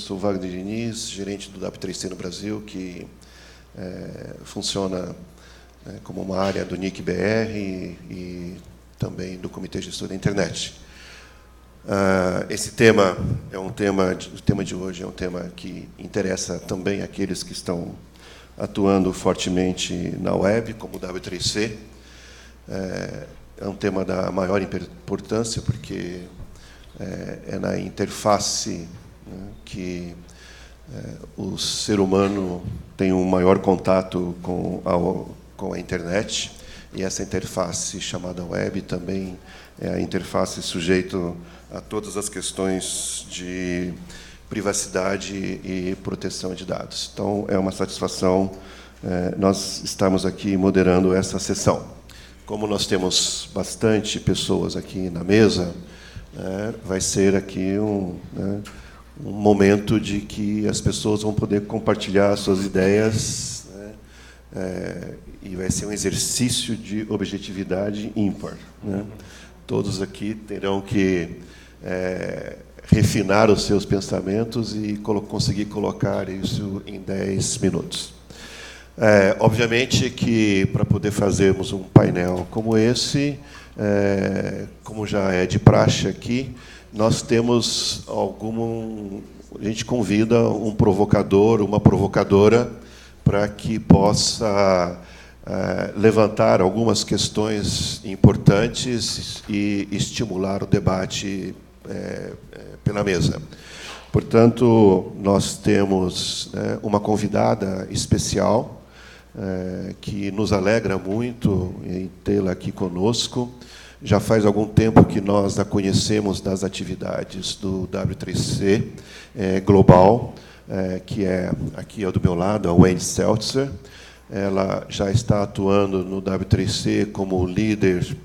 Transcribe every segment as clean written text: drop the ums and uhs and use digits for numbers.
sou Wagner Diniz, gerente do W3C no Brasil, que funciona como uma área do NIC-BR e também do Comitê Gestor da Internet. Esse tema o tema de hoje é um tema que interessa também aqueles que estão atuando fortemente na web, como o W3C. É um tema da maior importância, porque é na interface, né, que o ser humano tem um maior contato com a internet, e essa interface chamada web também é a interface sujeito a todas as questões de privacidade e proteção de dados. Então, é uma satisfação nós estamos aqui moderando essa sessão. Como nós temos bastante pessoas aqui na mesa, vai ser aqui um momento de que as pessoas vão poder compartilhar suas ideias, e vai ser um exercício de objetividade ímpar, né? Todos aqui terão que refinar os seus pensamentos e conseguir colocar isso em 10 minutos. Obviamente que, para poder fazermos um painel como esse, como já é de praxe aqui, nós temos a gente convida um provocador, uma provocadora, para que possa levantar algumas questões importantes e estimular o debate pela mesa. Portanto, nós temos uma convidada especial, que nos alegra muito em tê-la aqui conosco. Já faz algum tempo que nós a conhecemos das atividades do W3C Global, que é aqui do meu lado, a Wendy Seltzer. Ela já está atuando no W3C como líder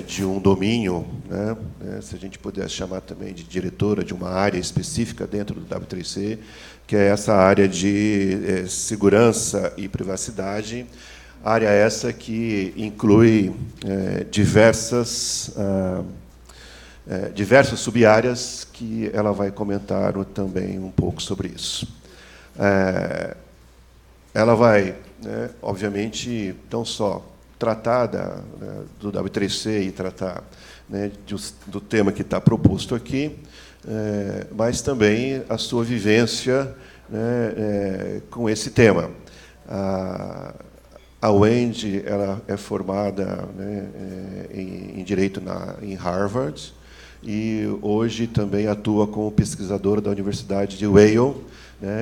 de um domínio, né, se a gente pudesse chamar também de diretora de uma área específica dentro do W3C, que é essa área de segurança e privacidade, área essa que inclui diversas sub-áreas, que ela vai comentar também um pouco sobre isso. Ela vai, obviamente, não só tratar do W3C e tratar, do tema que está proposto aqui, mas também a sua vivência, com esse tema. A Wendy, ela é formada, em Direito em Harvard, e hoje também atua como pesquisadora da Universidade de Yale,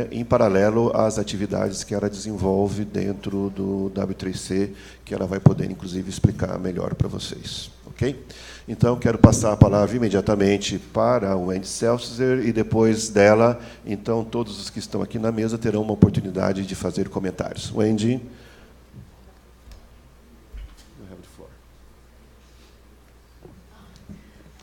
em paralelo às atividades que ela desenvolve dentro do W3C, que ela vai poder, inclusive, explicar melhor para vocês. Ok? Então, quero passar a palavra imediatamente para a Wendy Seltzer, e depois dela, então, todos os que estão aqui na mesa terão uma oportunidade de fazer comentários. Wendy? You have the floor.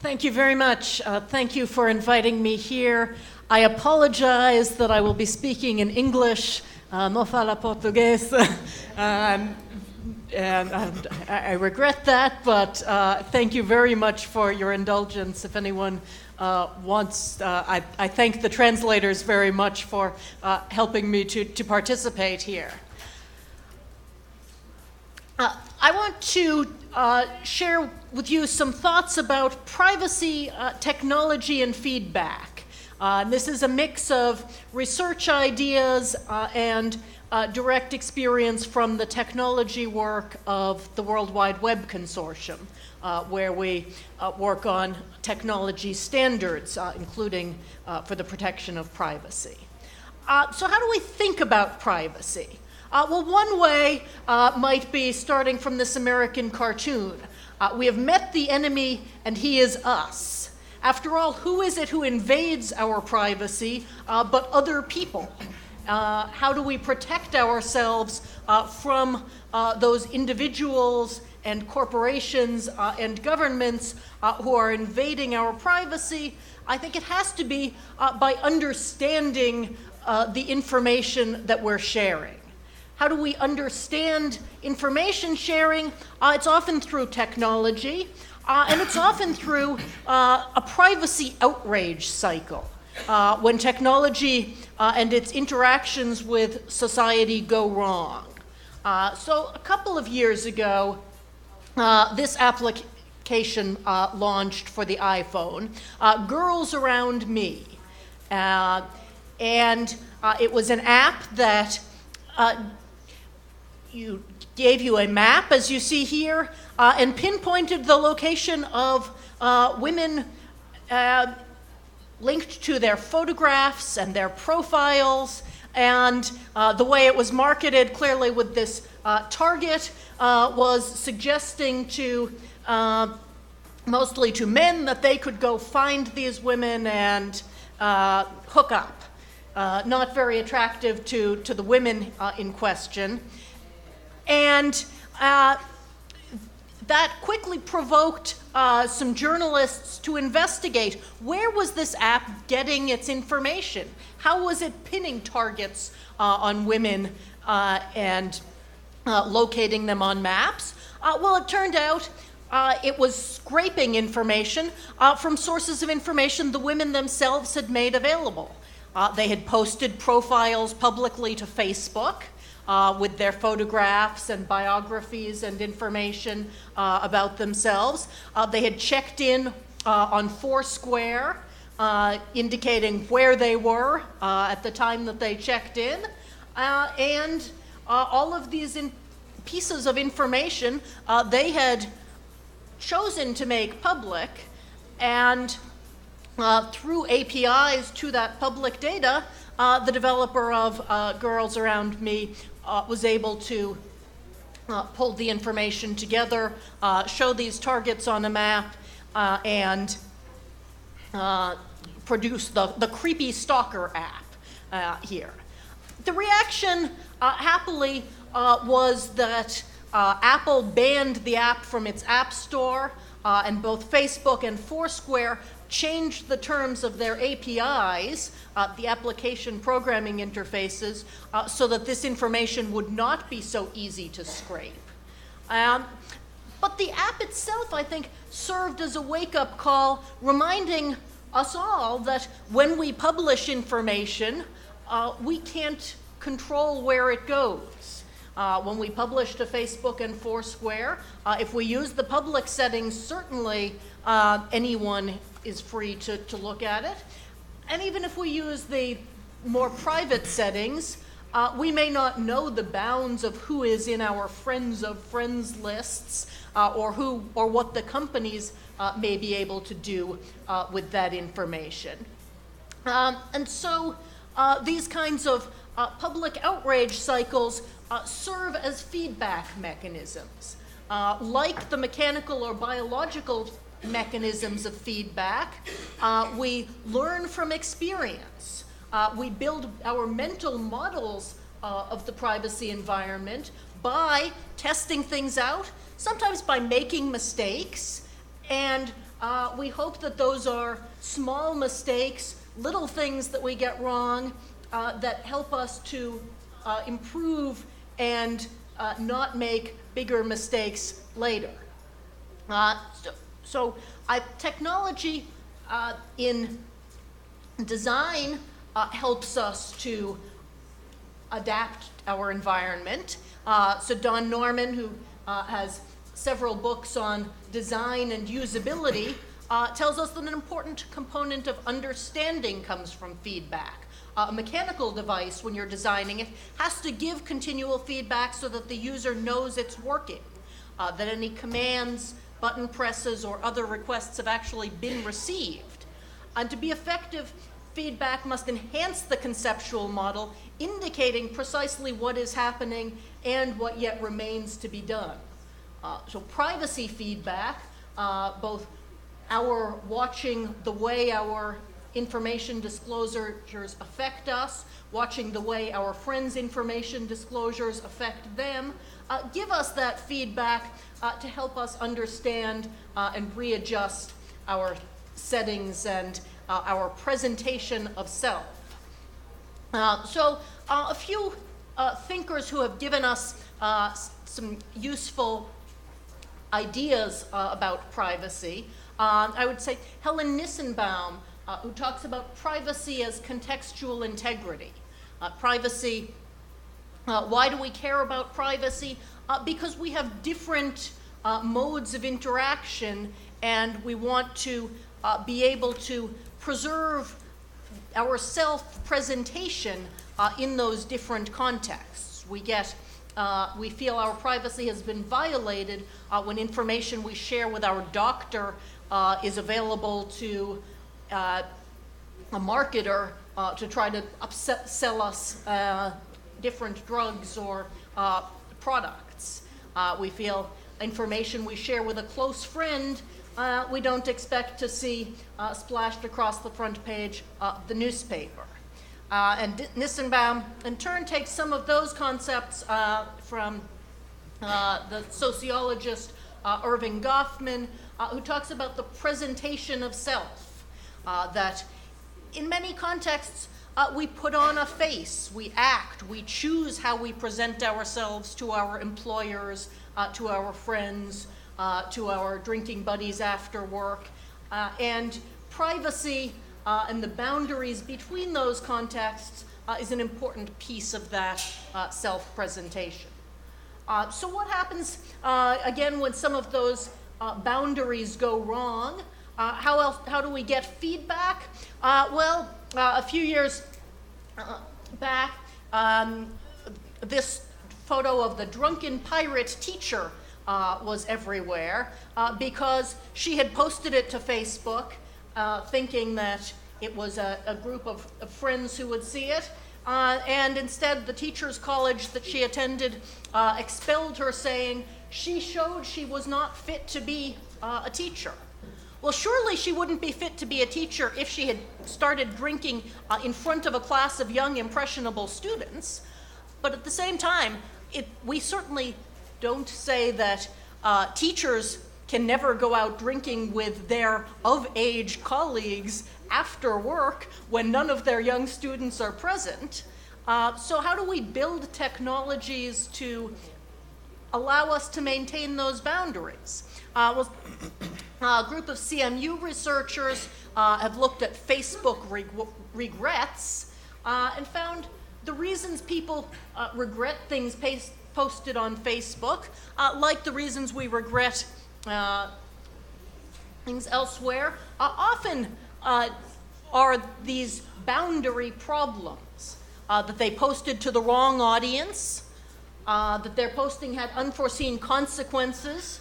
Thank you very much. Thank you for inviting me here. I apologize that I will be speaking in English. Não falo português. And I regret that, but thank you very much for your indulgence. If anyone wants, I thank the translators very much for helping me to participate here. I want to share with you some thoughts about privacy, technology, and feedback. This is a mix of research ideas and direct experience from the technology work of the World Wide Web Consortium, where we work on technology standards, including for the protection of privacy. So how do we think about privacy? Well, one way might be starting from this American cartoon. We have met the enemy, and he is us. After all, who is it who invades our privacy but other people? How do we protect ourselves from those individuals and corporations and governments who are invading our privacy? I think it has to be by understanding the information that we're sharing. How do we understand information sharing? It's often through technology, and it's often through a privacy outrage cycle. when technology and its interactions with society go wrong. So a couple of years ago, this application launched for the iPhone, Girls Around Me. And it was an app that gave you a map, as you see here, and pinpointed the location of women linked to their photographs and their profiles, and the way it was marketed clearly with this target was suggesting to mostly to men that they could go find these women and hook up. Not very attractive to the women in question. And that quickly provoked some journalists to investigate where was this app getting its information? How was it pinning targets on women and locating them on maps? Well, it turned out it was scraping information from sources of information the women themselves had made available. They had posted profiles publicly to Facebook with their photographs and biographies and information about themselves. They had checked in on Foursquare, indicating where they were at the time that they checked in. And all of these pieces of information they had chosen to make public, and through APIs to that public data, the developer of Girls Around Me was able to pull the information together, show these targets on a map, and produce the Creepy Stalker app here. The reaction, happily, was that Apple banned the app from its App Store, and both Facebook and Foursquare changed the terms of their APIs, the application programming interfaces, so that this information would not be so easy to scrape. But the app itself, I think, served as a wake-up call, reminding us all that when we publish information, we can't control where it goes. When we publish to Facebook and Foursquare, if we use the public settings, certainly anyone is free to look at it. And even if we use the more private settings, we may not know the bounds of who is in our friends of friends lists, or what the companies may be able to do with that information. And so these kinds of public outrage cycles serve as feedback mechanisms. Like the mechanical or biological mechanisms of feedback, we learn from experience. We build our mental models of the privacy environment by testing things out, sometimes by making mistakes, and we hope that those are small mistakes, little things that we get wrong, that help us to improve and not make bigger mistakes later. So technology in design helps us to adapt our environment. So Don Norman, who has several books on design and usability, tells us that an important component of understanding comes from feedback. A mechanical device, when you're designing it, has to give continual feedback so that the user knows it's working, that any commands, button presses, or other requests have actually been received. And to be effective, feedback must enhance the conceptual model, indicating precisely what is happening and what yet remains to be done. So privacy feedback, both our watching the way our information disclosures affect us, watching the way our friends' information disclosures affect them, give us that feedback to help us understand and readjust our settings and our presentation of self. So a few thinkers who have given us some useful ideas about privacy. I would say Helen Nissenbaum who talks about privacy as contextual integrity. Privacy, why do we care about privacy? Because we have different modes of interaction, and we want to be able to preserve our self-presentation in those different contexts. We feel our privacy has been violated when information we share with our doctor is available to a marketer to try to sell us different drugs or products. We feel information we share with a close friend we don't expect to see splashed across the front page of the newspaper. And Nissenbaum, in turn, takes some of those concepts from the sociologist Irving Goffman, who talks about the presentation of self, that in many contexts, we put on a face, we act, we choose how we present ourselves to our employers, to our friends, to our drinking buddies after work, and privacy and the boundaries between those contexts is an important piece of that self-presentation. So what happens, again, when some of those boundaries go wrong? How do we get feedback? A few years back, this photo of the drunken pirate teacher was everywhere because she had posted it to Facebook thinking that it was a group of friends who would see it. And instead, the teachers' college that she attended expelled her, saying she showed she was not fit to be a teacher. Well, surely she wouldn't be fit to be a teacher if she had started drinking in front of a class of young, impressionable students. But at the same time, we certainly don't say that teachers can never go out drinking with their of-age colleagues after work when none of their young students are present. So how do we build technologies to allow us to maintain those boundaries? A group of CMU researchers have looked at Facebook regrets and found the reasons people regret things posted on Facebook, like the reasons we regret things elsewhere, often are these boundary problems, that they posted to the wrong audience, that their posting had unforeseen consequences,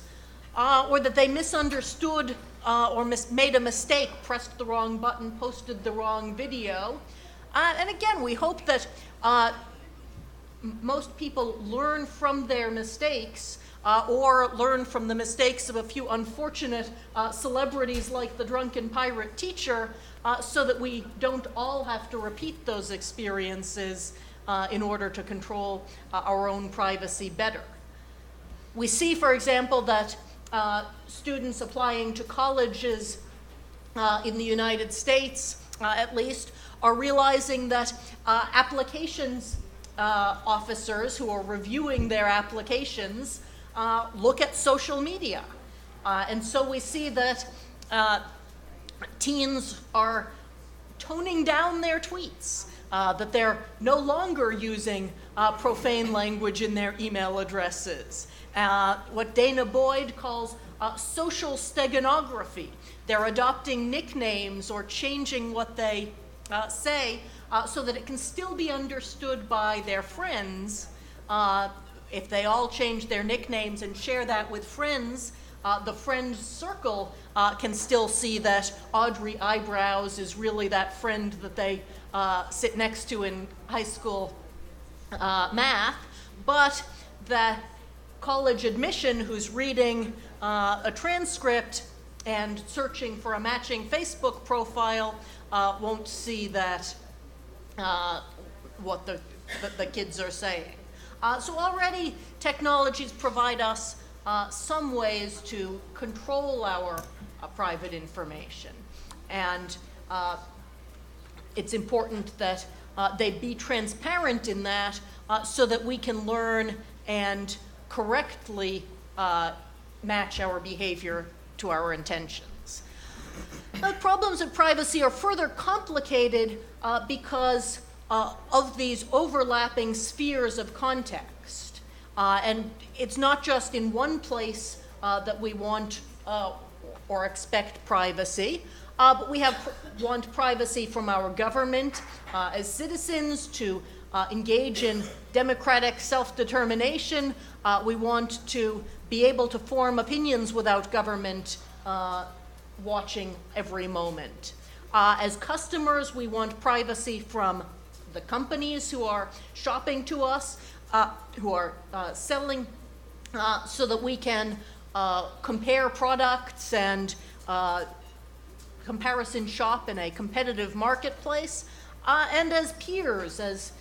or that they misunderstood or made a mistake, pressed the wrong button, posted the wrong video. And again, we hope that most people learn from their mistakes or learn from the mistakes of a few unfortunate celebrities like the drunken pirate teacher, so that we don't all have to repeat those experiences in order to control our own privacy better. We see, for example, that students applying to colleges in the United States, at least, are realizing that applications officers who are reviewing their applications look at social media. And so we see that teens are toning down their tweets, that they're no longer using profane language in their email addresses. What Dana Boyd calls social steganography. They're adopting nicknames or changing what they say so that it can still be understood by their friends. If they all change their nicknames and share that with friends, the friend circle can still see that Audrey Eyebrows is really that friend that they sit next to in high school math, but the college admission who's reading a transcript and searching for a matching Facebook profile won't see that what the kids are saying. So already technologies provide us some ways to control our private information. And it's important that they be transparent in that so that we can learn and correctly match our behavior to our intentions. The problems of privacy are further complicated because of these overlapping spheres of context. And it's not just in one place that we want or expect privacy, but we want privacy from our government as citizens to engage in democratic self-determination. We want to be able to form opinions without government watching every moment. As customers, we want privacy from the companies who are shopping to us, who are selling, so that we can compare products and comparison shop in a competitive marketplace. And as peers, as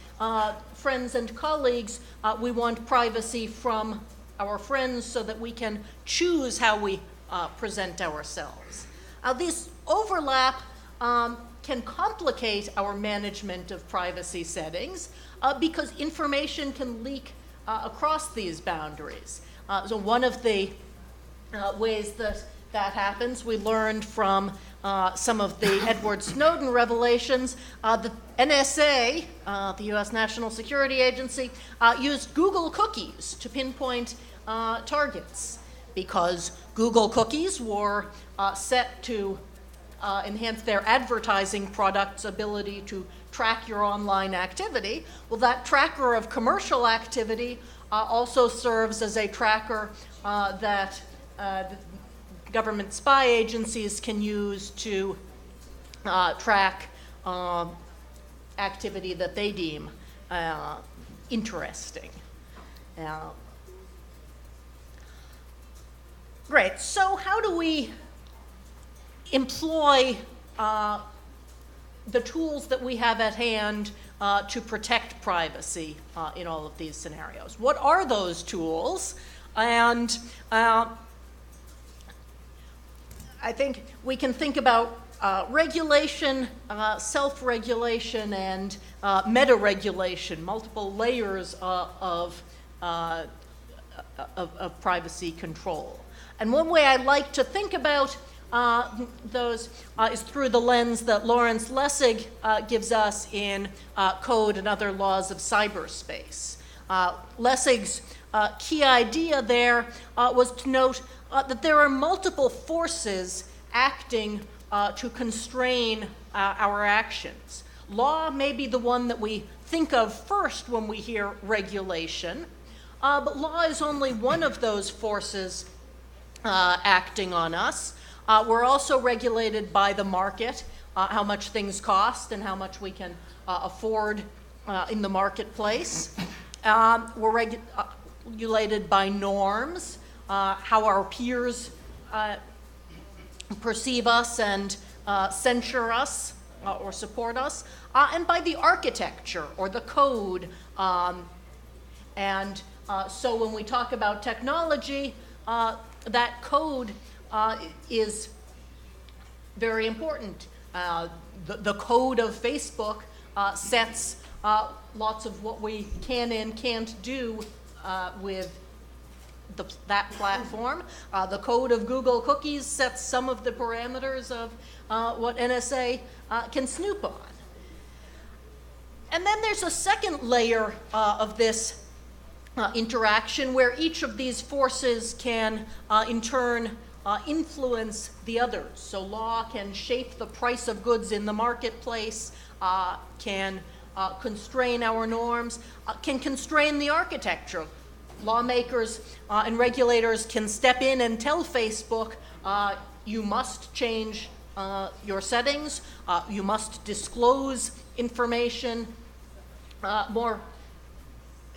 friends and colleagues, we want privacy from our friends so that we can choose how we present ourselves. This overlap can complicate our management of privacy settings because information can leak across these boundaries. So one of the ways that happens, we learned from some of the Edward Snowden revelations. The NSA, the US National Security Agency, used Google cookies to pinpoint targets because Google cookies were set to enhance their advertising product's ability to track your online activity. Well, that tracker of commercial activity also serves as a tracker that government spy agencies can use to track activity that they deem interesting. Great, so how do we employ the tools that we have at hand to protect privacy in all of these scenarios? What are those tools? And I think we can think about regulation, self-regulation, and meta-regulation, multiple layers of privacy control. And one way I like to think about those is through the lens that Lawrence Lessig gives us in Code and Other Laws of Cyberspace. Lessig's key idea there was to note that there are multiple forces acting to constrain our actions. Law may be the one that we think of first when we hear regulation, but law is only one of those forces acting on us. We're also regulated by the market, how much things cost and how much we can afford in the marketplace. We're regulated by norms, how our peers perceive us and censure us or support us, and by the architecture or the code. So when we talk about technology, that code is very important. The code of Facebook sets lots of what we can and can't do with that platform. The code of Google cookies sets some of the parameters of what NSA can snoop on. And then there's a second layer of this interaction where each of these forces can in turn influence the others. So law can shape the price of goods in the marketplace, can constrain our norms, can constrain the architecture. Lawmakers and regulators can step in and tell Facebook, you must change your settings, you must disclose information more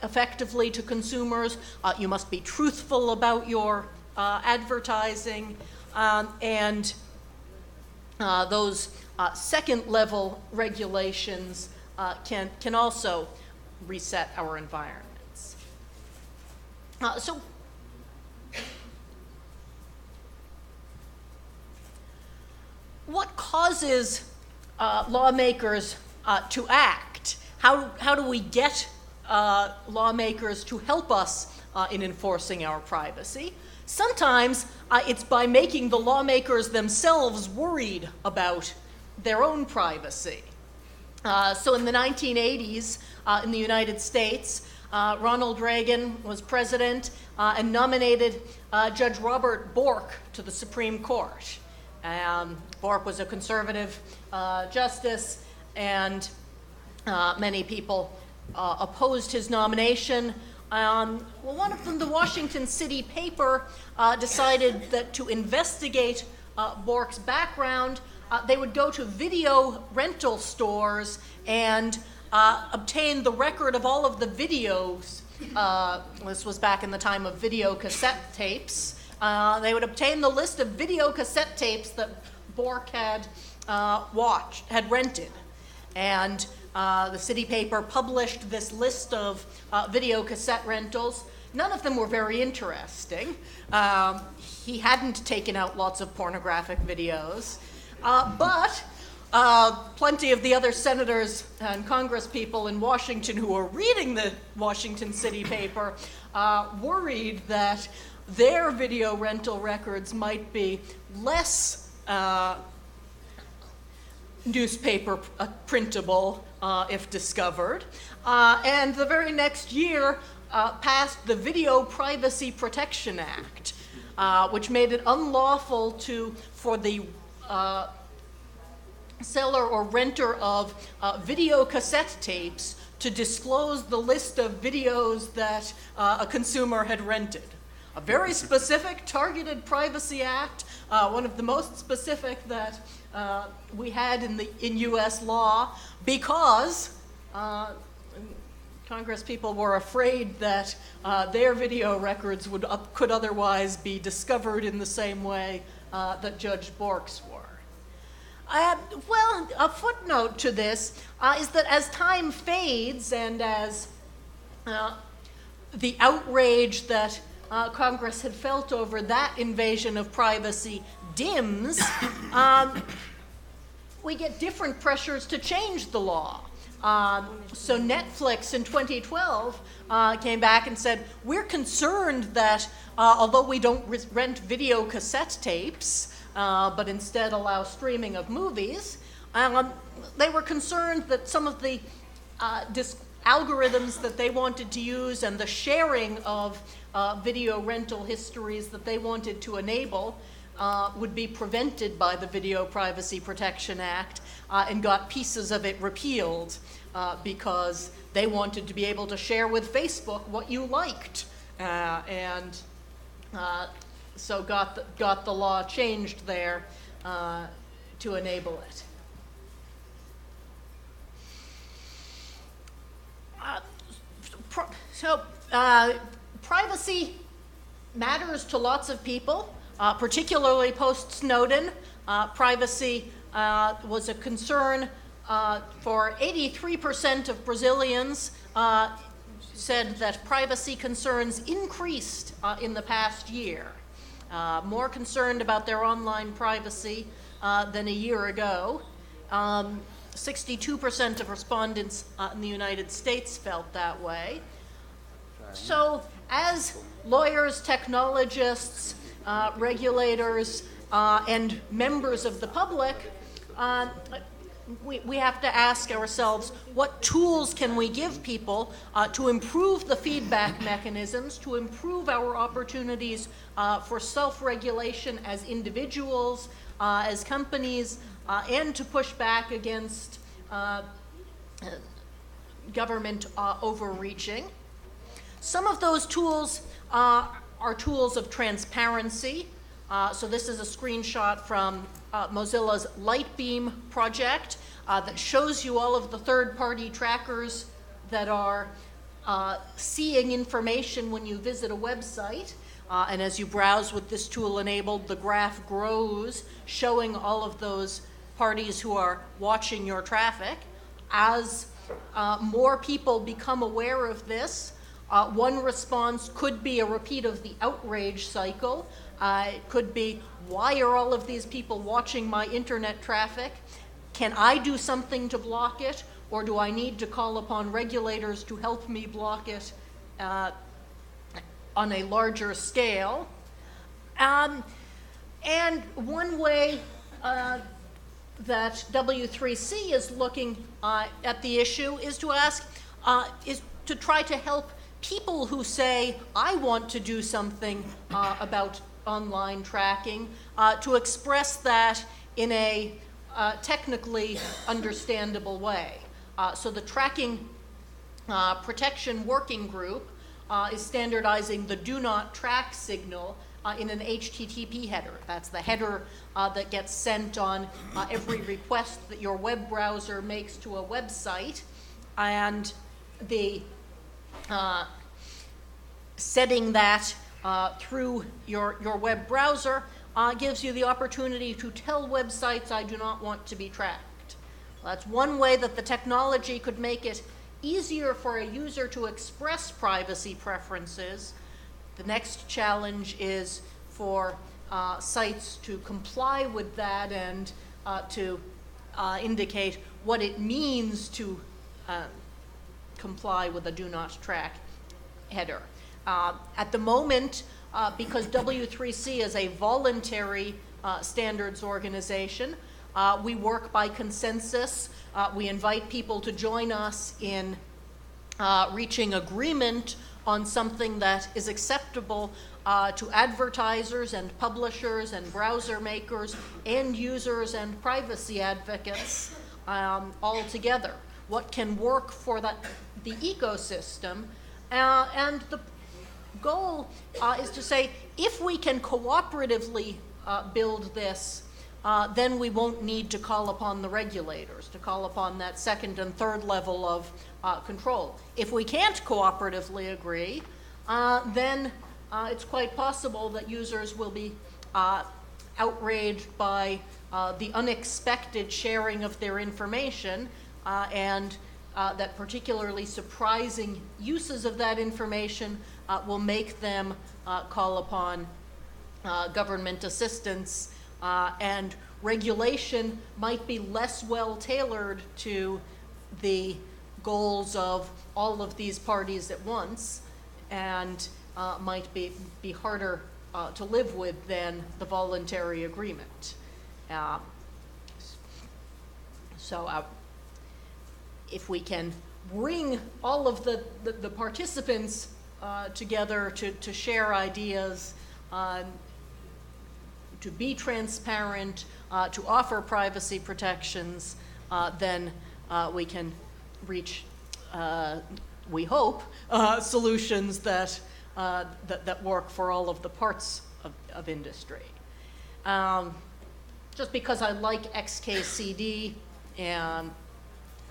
effectively to consumers, you must be truthful about your advertising, and those second level regulations can also reset our environments. So what causes lawmakers to act? How do we get lawmakers to help us in enforcing our privacy. Sometimes it's by making the lawmakers themselves worried about their own privacy. So in the 1980s, in the United States, Ronald Reagan was president and nominated Judge Robert Bork to the Supreme Court. Bork was a conservative justice, and many people opposed his nomination. Well, one of them, the Washington City paper, decided that to investigate Bork's background, they would go to video rental stores and obtain the record of all of the videos. This was back in the time of video cassette tapes. They would obtain the list of video cassette tapes that Bork had rented. And the city paper published this list of video cassette rentals. None of them were very interesting. He hadn't taken out lots of pornographic videos. But plenty of the other senators and congresspeople in Washington who were reading the Washington City paper worried that their video rental records might be less newspaper printable if discovered. And the very next year passed the Video Privacy Protection Act, which made it unlawful for the seller or renter of video cassette tapes to disclose the list of videos that a consumer had rented. A very specific, targeted Privacy Act, one of the most specific that we had in U.S. law, because Congresspeople were afraid that their video records could otherwise be discovered in the same way that Judge Bork's were. Well, a footnote to this is that as time fades and as the outrage that Congress had felt over that invasion of privacy dims, we get different pressures to change the law. So Netflix in 2012 came back and said, we're concerned that although we don't rent video cassette tapes, but instead allow streaming of movies, they were concerned that some of the algorithms that they wanted to use and the sharing of video rental histories that they wanted to enable would be prevented by the Video Privacy Protection Act, and got pieces of it repealed because they wanted to be able to share with Facebook what you liked, and so got the law changed there to enable it. Privacy matters to lots of people, particularly post-Snowden. Privacy was a concern for 83% of Brazilians. Said that privacy concerns increased in the past year. More concerned about their online privacy than a year ago. 62% of respondents in the United States felt that way. So as lawyers, technologists, regulators, and members of the public, we have to ask ourselves, what tools can we give people to improve the feedback mechanisms, to improve our opportunities for self-regulation as individuals, as companies, and to push back against government overreaching. Some of those tools are tools of transparency. So this is a screenshot from Mozilla's Lightbeam project that shows you all of the third-party trackers that are seeing information when you visit a website. And as you browse with this tool enabled, the graph grows, showing all of those parties who are watching your traffic. As more people become aware of this, one response could be a repeat of the outrage cycle. It could be, why are all of these people watching my internet traffic? Can I do something to block it? Or do I need to call upon regulators to help me block it? on a larger scale. And one way that W3C is looking at the issue is to try to help people who say, I want to do something about online tracking, to express that in a technically understandable way. So the Tracking Protection Working Group is standardizing the do not track signal in an HTTP header. That's the header that gets sent on every request that your web browser makes to a website. And the setting that through your web browser gives you the opportunity to tell websites, I do not want to be tracked. Well, that's one way that the technology could make it easier for a user to express privacy preferences. The next challenge is for sites to comply with that and to indicate what it means to comply with a do not track header. At the moment, because W3C is a voluntary standards organization, we work by consensus. We invite people to join us in reaching agreement on something that is acceptable to advertisers and publishers and browser makers, end users and privacy advocates all together. What can work for the ecosystem, and the goal is to say, if we can cooperatively build this, then we won't need to call upon the regulators, to call upon that second and third level of control. If we can't cooperatively agree, then it's quite possible that users will be outraged by the unexpected sharing of their information, and that particularly surprising uses of that information will make them call upon government assistance, and regulation might be less well tailored to the goals of all of these parties at once, and might be harder to live with than the voluntary agreement. So if we can bring all of the participants together to share ideas, to be transparent, to offer privacy protections, then we can reach, we hope, solutions that work for all of the parts of industry. Just because I like XKCD and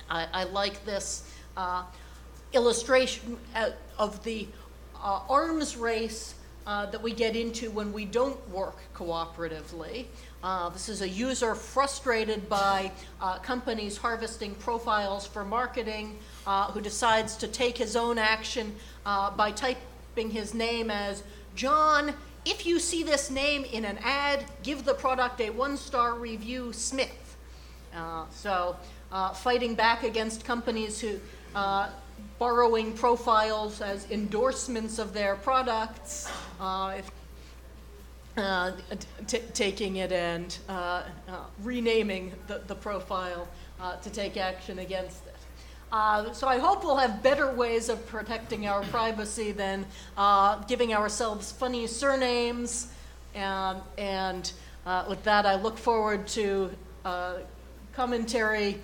I like this illustration of the arms race that we get into when we don't work cooperatively. This is a user frustrated by companies harvesting profiles for marketing, who decides to take his own action by typing his name as John. If you see this name in an ad, give the product a 1-star review, Smith. So fighting back against companies who borrowing profiles as endorsements of their products, taking it and renaming the profile to take action against it. So I hope we'll have better ways of protecting our privacy than giving ourselves funny surnames. And with that, I look forward to commentary,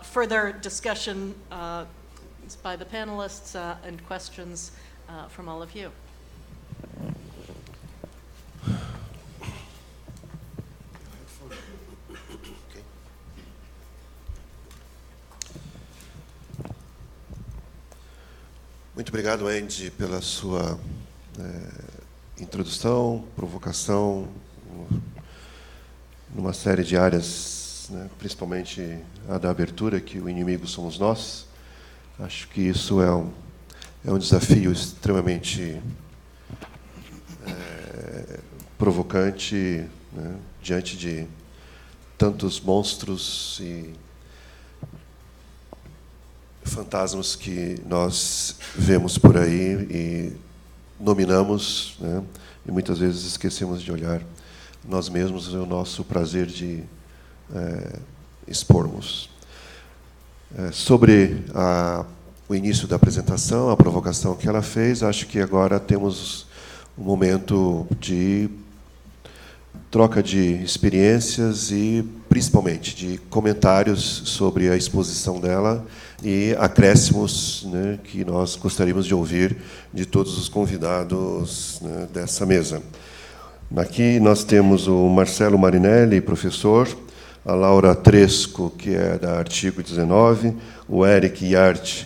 further discussion by the panelists, and questions from all of you. Muito obrigado, Andy, pela sua introdução, provocação, numa série de áreas, né, principalmente a da abertura, que o inimigo somos nós. Acho que isso é um desafio extremamente provocante, né, diante de tantos monstros e fantasmas que nós vemos por aí, e nominamos, né, e muitas vezes esquecemos de olhar nós mesmos e o nosso prazer de expormos. Sobre o início da apresentação, a provocação que ela fez, acho que agora temos um momento de troca de experiências e, principalmente, de comentários sobre a exposição dela e acréscimos, né, que nós gostaríamos de ouvir de todos os convidados, né, dessa mesa. Aqui nós temos o Marcelo Marinelli, professor, a Laura Tresco, que é da Artigo 19, o Eric Yart,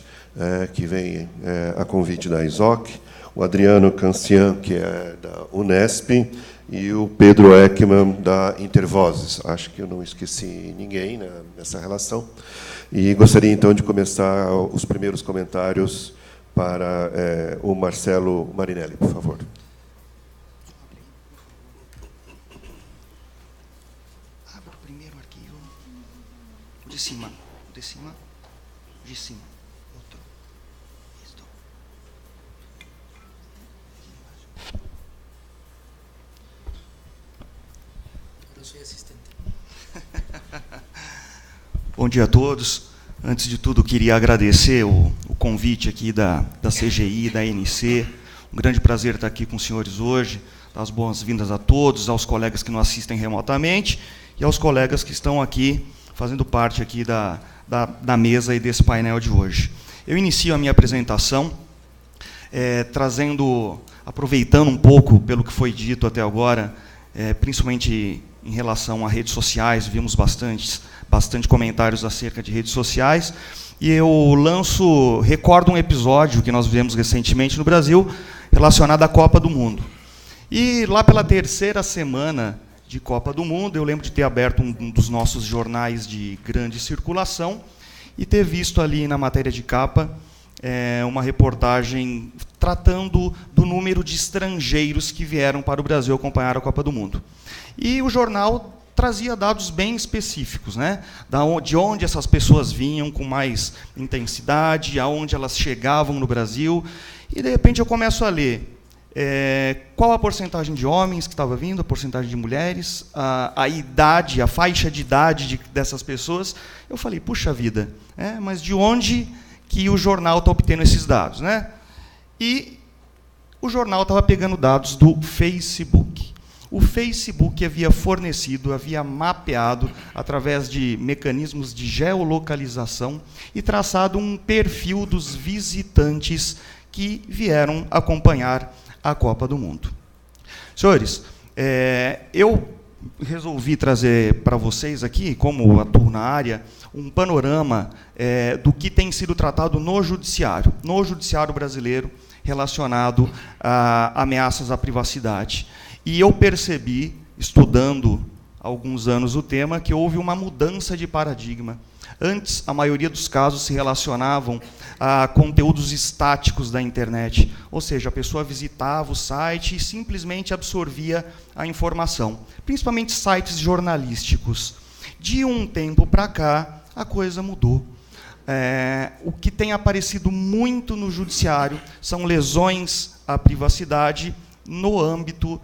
que vem a convite da ISOC, o Adriano Cancian, que é da Unesp, e o Pedro Ekman, da Intervozes. Acho que eu não esqueci ninguém, né, nessa relação. E gostaria, então, de começar os primeiros comentários para o Marcelo Marinelli, por favor. Abra o primeiro arquivo. O de cima. O de cima. O de cima. Outro. Isto. Eu sou assistente. Bom dia a todos. Antes de tudo, queria agradecer o convite aqui da CGI, da ANC. Um grande prazer estar aqui com os senhores hoje. Dar as boas-vindas a todos, aos colegas que nos assistem remotamente e aos colegas que estão aqui fazendo parte aqui da mesa e desse painel de hoje. Eu inicio a minha apresentação aproveitando um pouco pelo que foi dito até agora, principalmente em relação a redes sociais, vimos bastante comentários acerca de redes sociais, e eu recordo um episódio que nós vivemos recentemente no Brasil, relacionado à Copa do Mundo. E lá pela terceira semana de Copa do Mundo, eu lembro de ter aberto um dos nossos jornais de grande circulação e ter visto ali na matéria de capa uma reportagem tratando do número de estrangeiros que vieram para o Brasil acompanhar a Copa do Mundo. E o jornal trazia dados bem específicos, né? De onde essas pessoas vinham com mais intensidade, aonde elas chegavam no Brasil. E, de repente, eu começo a ler qual a porcentagem de homens que estava vindo, a porcentagem de mulheres, a idade, a faixa de idade dessas pessoas. Eu falei, puxa vida, mas de onde que o jornal está obtendo esses dados, né? E o jornal estava pegando dados do Facebook. O Facebook havia fornecido, havia mapeado, através de mecanismos de geolocalização, e traçado um perfil dos visitantes que vieram acompanhar a Copa do Mundo. Senhores, eu resolvi trazer para vocês aqui, como atuo na área, um panorama do que tem sido tratado no judiciário brasileiro, relacionado a ameaças à privacidade. E eu percebi, estudando há alguns anos o tema, que houve uma mudança de paradigma. Antes, a maioria dos casos se relacionavam a conteúdos estáticos da internet, ou seja, a pessoa visitava o site e simplesmente absorvia a informação, principalmente sites jornalísticos. De um tempo para cá, a coisa mudou. O que tem aparecido muito no judiciário são lesões à privacidade no âmbito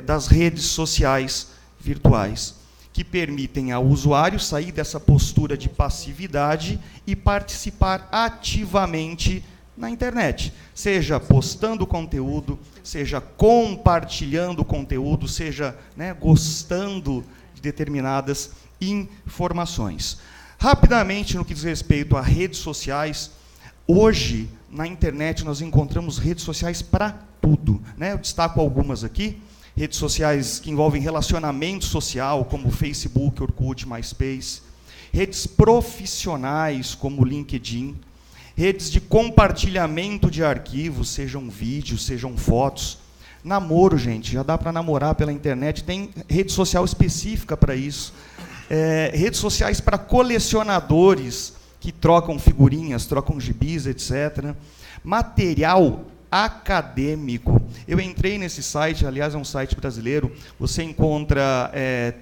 das redes sociais virtuais, que permitem ao usuário sair dessa postura de passividade e participar ativamente na internet, seja postando conteúdo, seja compartilhando conteúdo, seja gostando de determinadas informações. Rapidamente, no que diz respeito a redes sociais, hoje, na internet, nós encontramos redes sociais para tudo, né? Eu destaco algumas aqui. Redes sociais que envolvem relacionamento social, como Facebook, Orkut, MySpace. Redes profissionais, como LinkedIn. Redes de compartilhamento de arquivos, sejam vídeos, sejam fotos. Namoro, gente, já dá para namorar pela internet, tem rede social específica para isso. Redes sociais para colecionadores que trocam figurinhas, trocam gibis, etc. Material acadêmico. Eu entrei nesse site, aliás, é um site brasileiro, você encontra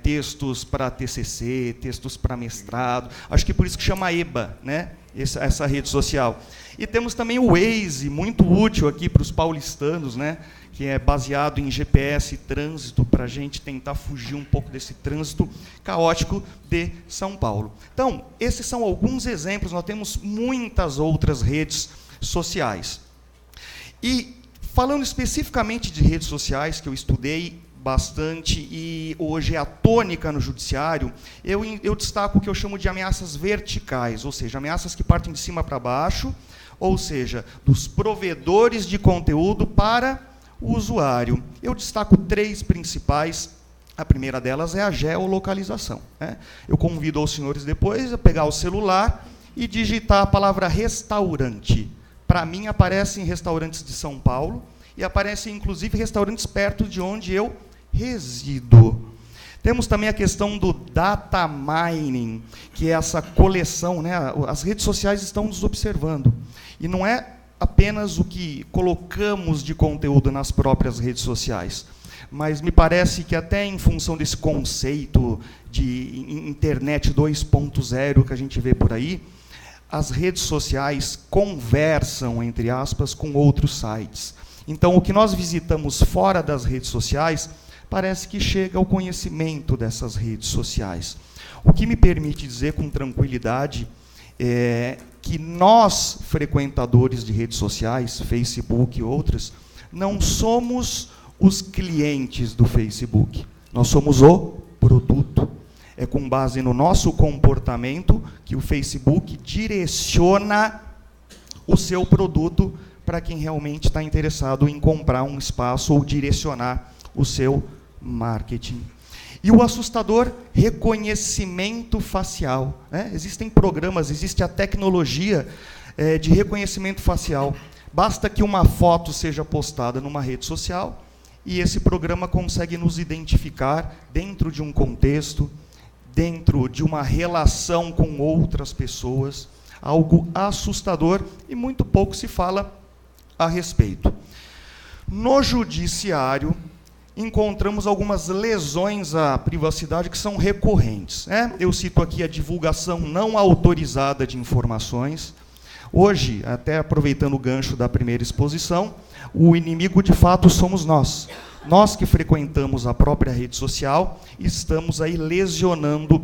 textos para TCC, textos para mestrado, acho que por isso que chama EBA, né? essa rede social. E temos também o Waze, muito útil aqui para os paulistanos, né, que é baseado em GPS e trânsito, para a gente tentar fugir um pouco desse trânsito caótico de São Paulo. Então, esses são alguns exemplos, nós temos muitas outras redes sociais. E, falando especificamente de redes sociais, que eu estudei bastante e hoje é a tônica no judiciário, eu destaco o que eu chamo de ameaças verticais, ou seja, ameaças que partem de cima para baixo, ou seja, dos provedores de conteúdo para o usuário. Eu destaco 3 principais. A primeira delas é a geolocalização, né? Eu convido os senhores depois a pegar o celular e digitar a palavra restaurante. Para mim, aparecem restaurantes de São Paulo e aparecem, inclusive, restaurantes perto de onde eu resido. Temos também a questão do data mining, que é essa coleção, né? As redes sociais estão nos observando. E não é apenas o que colocamos de conteúdo nas próprias redes sociais, mas me parece que até em função desse conceito de internet 2.0 que a gente vê por aí, as redes sociais conversam, entre aspas, com outros sites. Então, o que nós visitamos fora das redes sociais parece que chega ao conhecimento dessas redes sociais. O que me permite dizer com tranquilidade é que nós, frequentadores de redes sociais, Facebook e outras, não somos os clientes do Facebook. Nós somos o produto. É com base no nosso comportamento que o Facebook direciona o seu produto para quem realmente está interessado em comprar um espaço ou direcionar o seu marketing. E o assustador reconhecimento facial, né? Existem programas, existe a tecnologia de reconhecimento facial. Basta que uma foto seja postada numa rede social e esse programa consegue nos identificar dentro de um contexto, dentro de uma relação com outras pessoas, algo assustador e muito pouco se fala a respeito. No judiciário, encontramos algumas lesões à privacidade que são recorrentes, né? Eu cito aqui a divulgação não autorizada de informações. Hoje, até aproveitando o gancho da primeira exposição, o inimigo de fato somos nós. Nós que frequentamos a própria rede social, estamos aí lesionando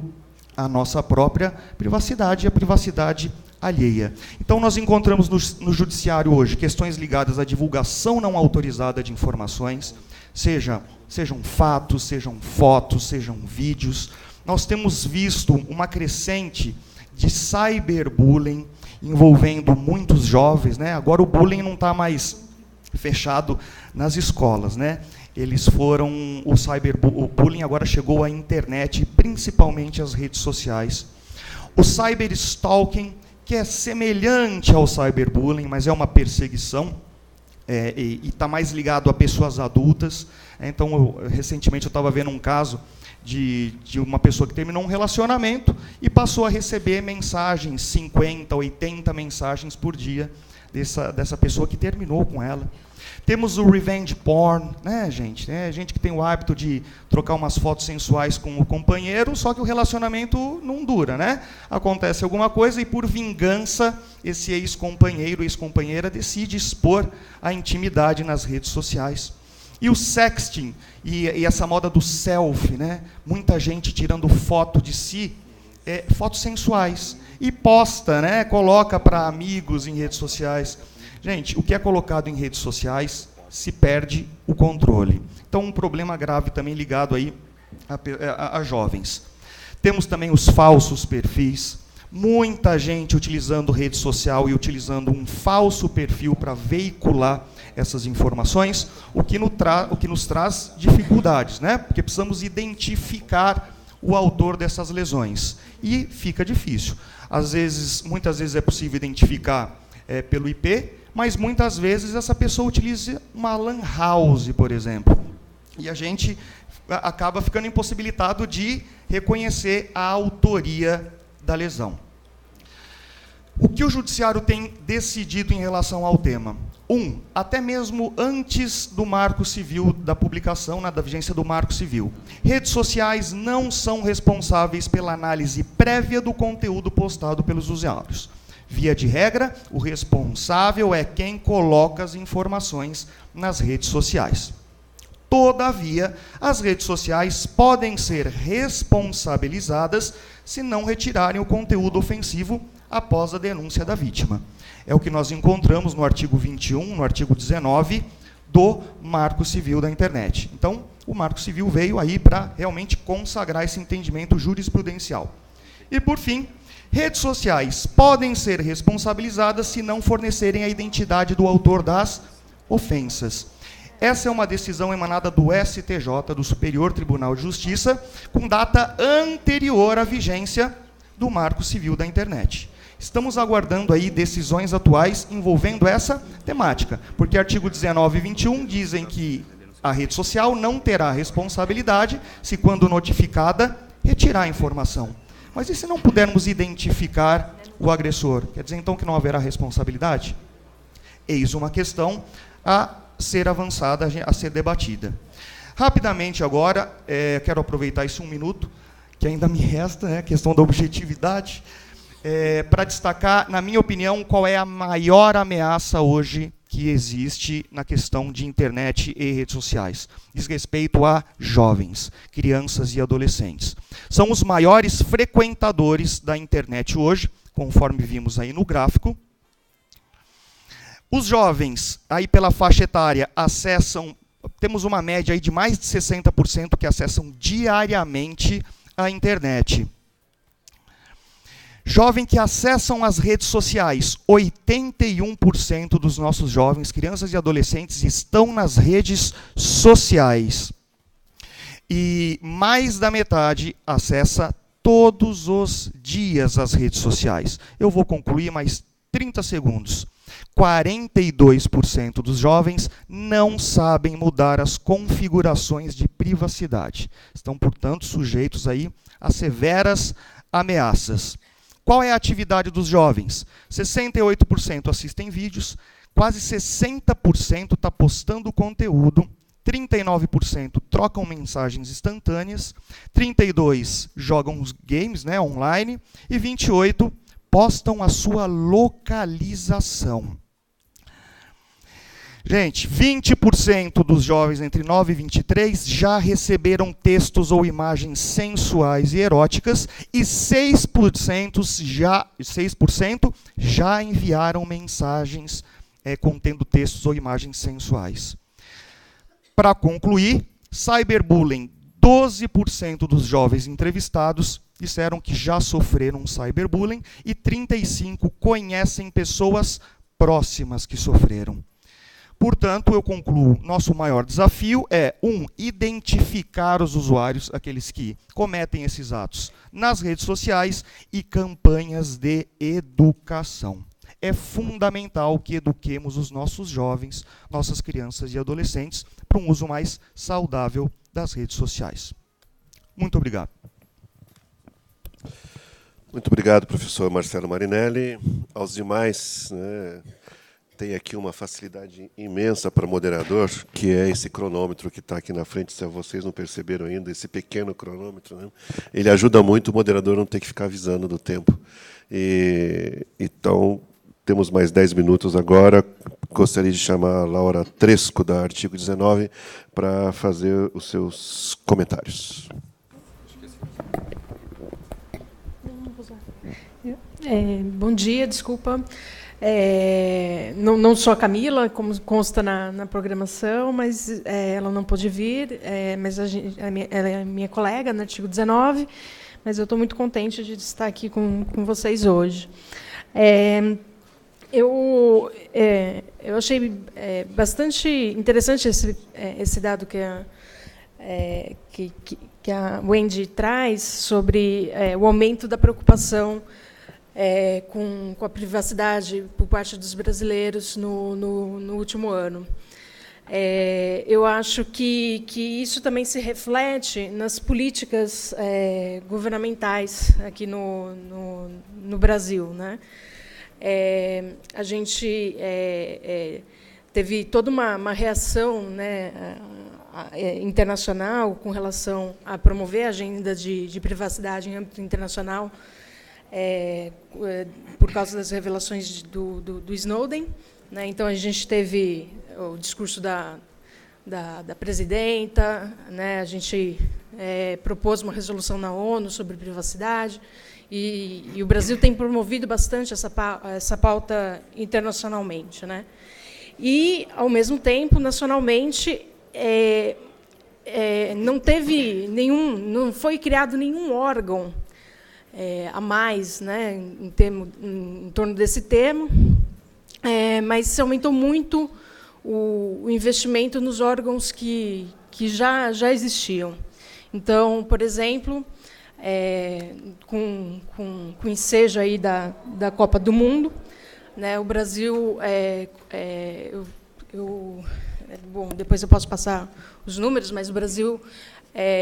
a nossa própria privacidade e a privacidade alheia. Então, nós encontramos no judiciário hoje questões ligadas à divulgação não autorizada de informações, sejam fatos, sejam fotos, sejam vídeos. Nós temos visto uma crescente de cyberbullying envolvendo muitos jovens, né? Agora o bullying não está mais fechado nas escolas, né? O bullying agora chegou à internet, principalmente às redes sociais. O cyberstalking, que é semelhante ao cyberbullying, mas é uma perseguição, e está mais ligado a pessoas adultas. Então, recentemente eu estava vendo um caso de uma pessoa que terminou um relacionamento e passou a receber mensagens, 50, 80 mensagens por dia dessa pessoa que terminou com ela. Temos o revenge porn, né, gente? Gente que tem o hábito de trocar umas fotos sensuais com o companheiro, só que o relacionamento não dura, né? Acontece alguma coisa e, por vingança, esse ex-companheiro, ex-companheira decide expor a intimidade nas redes sociais. E o sexting, e essa moda do selfie, né? Muita gente tirando foto de si, fotos sensuais, e posta, né? Coloca para amigos em redes sociais. Gente, o que é colocado em redes sociais se perde o controle. Então, um problema grave também ligado aí a jovens. Temos também os falsos perfis. Muita gente utilizando rede social e utilizando um falso perfil para veicular essas informações, o que nos traz dificuldades, né? Porque precisamos identificar o autor dessas lesões. E fica difícil. Muitas vezes é possível identificar pelo IP, mas muitas vezes essa pessoa utiliza uma lan house, por exemplo. E a gente acaba ficando impossibilitado de reconhecer a autoria da lesão. O que o judiciário tem decidido em relação ao tema? Até mesmo antes do Marco Civil, da publicação, da vigência do Marco Civil, redes sociais não são responsáveis pela análise prévia do conteúdo postado pelos usuários. Via de regra, o responsável é quem coloca as informações nas redes sociais. Todavia, as redes sociais podem ser responsabilizadas se não retirarem o conteúdo ofensivo após a denúncia da vítima. É o que nós encontramos no artigo 21, no artigo 19 do Marco Civil da Internet. Então, o Marco Civil veio aí para realmente consagrar esse entendimento jurisprudencial. E, por fim, redes sociais podem ser responsabilizadas se não fornecerem a identidade do autor das ofensas. Essa é uma decisão emanada do STJ, do Superior Tribunal de Justiça, com data anterior à vigência do Marco Civil da Internet. Estamos aguardando aí decisões atuais envolvendo essa temática, porque artigo 19 e 21 dizem que a rede social não terá responsabilidade se, quando notificada, retirar a informação. Mas e se não pudermos identificar o agressor? Quer dizer, então, que não haverá responsabilidade? Eis uma questão a ser avançada, a ser debatida. Rapidamente agora, quero aproveitar esse 1 minuto, que ainda me resta, a questão da objetividade, para destacar, na minha opinião, qual é a maior ameaça hoje que existe na questão de internet e redes sociais. Diz respeito a jovens, crianças e adolescentes. São os maiores frequentadores da internet hoje, conforme vimos aí no gráfico. Os jovens, aí pela faixa etária, acessam, temos uma média aí de mais de 60% que acessam diariamente a internet. Jovem que acessam as redes sociais, 81% dos nossos jovens, crianças e adolescentes, estão nas redes sociais. E mais da metade acessa todos os dias as redes sociais. Eu vou concluir mais 30 segundos. 42% dos jovens não sabem mudar as configurações de privacidade. Estão, portanto, sujeitos aí a severas ameaças. Qual é a atividade dos jovens? 68% assistem vídeos, quase 60% está postando conteúdo, 39% trocam mensagens instantâneas, 32% jogam games, online, e 28% postam a sua localização. Gente, 20% dos jovens entre 9 e 23 já receberam textos ou imagens sensuais e eróticas e 6% já enviaram mensagens contendo textos ou imagens sensuais. Para concluir, cyberbullying, 12% dos jovens entrevistados disseram que já sofreram cyberbullying e 35% conhecem pessoas próximas que sofreram. Portanto, eu concluo, nosso maior desafio é, identificar os usuários, aqueles que cometem esses atos nas redes sociais, e campanhas de educação. É fundamental que eduquemos os nossos jovens, nossas crianças e adolescentes, para um uso mais saudável das redes sociais. Muito obrigado. Muito obrigado, professor Marcelo Marinelli. Aos demais, tem aqui uma facilidade imensa para moderador, que é esse cronômetro que está aqui na frente, se vocês não perceberam ainda, esse pequeno cronômetro, ele ajuda muito o moderador não ter que ficar avisando do tempo. Então, temos mais 10 minutos agora. Gostaria de chamar a Laura Tresco, da Artigo 19, para fazer os seus comentários. Bom dia, desculpa. Não sou a Camila, como consta na programação, mas ela não pôde vir, mas ela é minha colega no artigo 19, mas eu estou muito contente de estar aqui com vocês hoje. Eu achei bastante interessante esse dado que a Wendy traz sobre o aumento da preocupação com a privacidade por parte dos brasileiros no último ano. Eu acho que isso também se reflete nas políticas governamentais aqui no Brasil, a gente teve toda uma reação internacional com relação a promover a agenda de privacidade em âmbito internacional, por causa das revelações do Snowden, né? Então, a gente teve o discurso da presidenta, né? A gente propôs uma resolução na ONU sobre privacidade, e o Brasil tem promovido bastante essa pauta internacionalmente, né? E, ao mesmo tempo, nacionalmente, não foi criado nenhum órgão a mais, né, em torno desse tema, mas se aumentou muito o investimento nos órgãos que já existiam. Então, por exemplo, com o ensejo aí da Copa do Mundo, né, o Brasil, bom, depois eu posso passar os números, mas o Brasil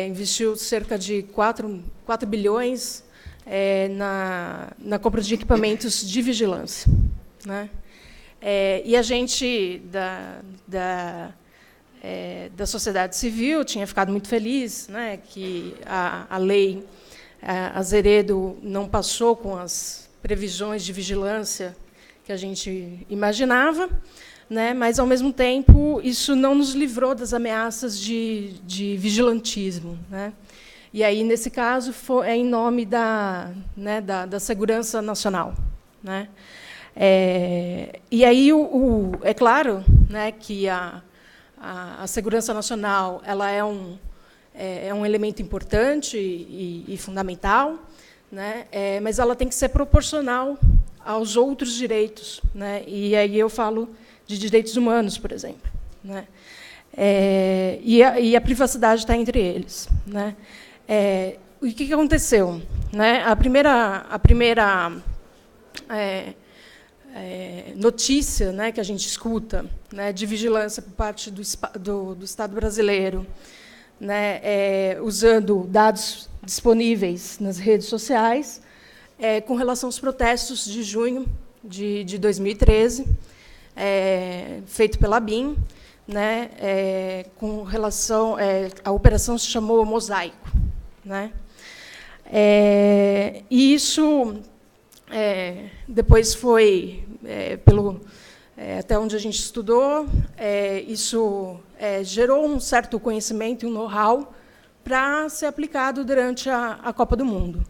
investiu cerca de 4 bilhões na compra de equipamentos de vigilância, né? E a gente da sociedade civil tinha ficado muito feliz, né, que a lei Azeredo não passou com as previsões de vigilância que a gente imaginava, né, mas, ao mesmo tempo, isso não nos livrou das ameaças de vigilantismo, né? E aí, nesse caso, é em nome da segurança nacional, né? E aí, é claro, né, que a segurança nacional ela é um elemento importante e fundamental, né, mas ela tem que ser proporcional aos outros direitos, né? E aí eu falo de direitos humanos, por exemplo, né? E a privacidade está entre eles, né? O que aconteceu, né? A primeira notícia, né, que a gente escuta, né, de vigilância por parte do Estado brasileiro, né, usando dados disponíveis nas redes sociais, com relação aos protestos de junho de 2013, feito pela BIM, né, com relação a operação se chamou Mosaico, né? E isso depois foi até onde a gente estudou, isso gerou um certo conhecimento e um know-how para ser aplicado durante a Copa do Mundo.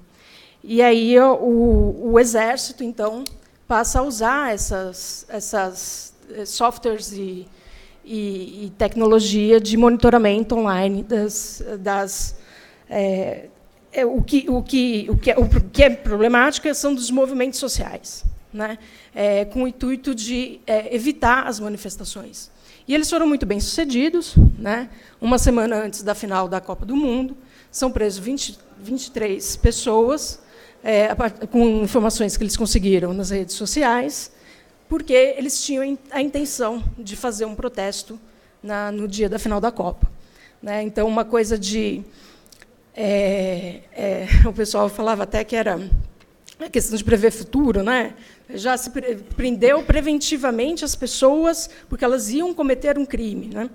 E aí o Exército, então, passa a usar essas softwares e tecnologia de monitoramento online o que é problemático são dos movimentos sociais, né, com o intuito de evitar as manifestações. E eles foram muito bem-sucedidos, né? Uma semana antes da final da Copa do Mundo, são presos 23 pessoas, com informações que eles conseguiram nas redes sociais, porque eles tinham a intenção de fazer um protesto no dia da final da Copa, né? Então, uma coisa de... o pessoal falava até que era a questão de prever futuro, né? Já se prendeu preventivamente as pessoas porque elas iam cometer um crime, né?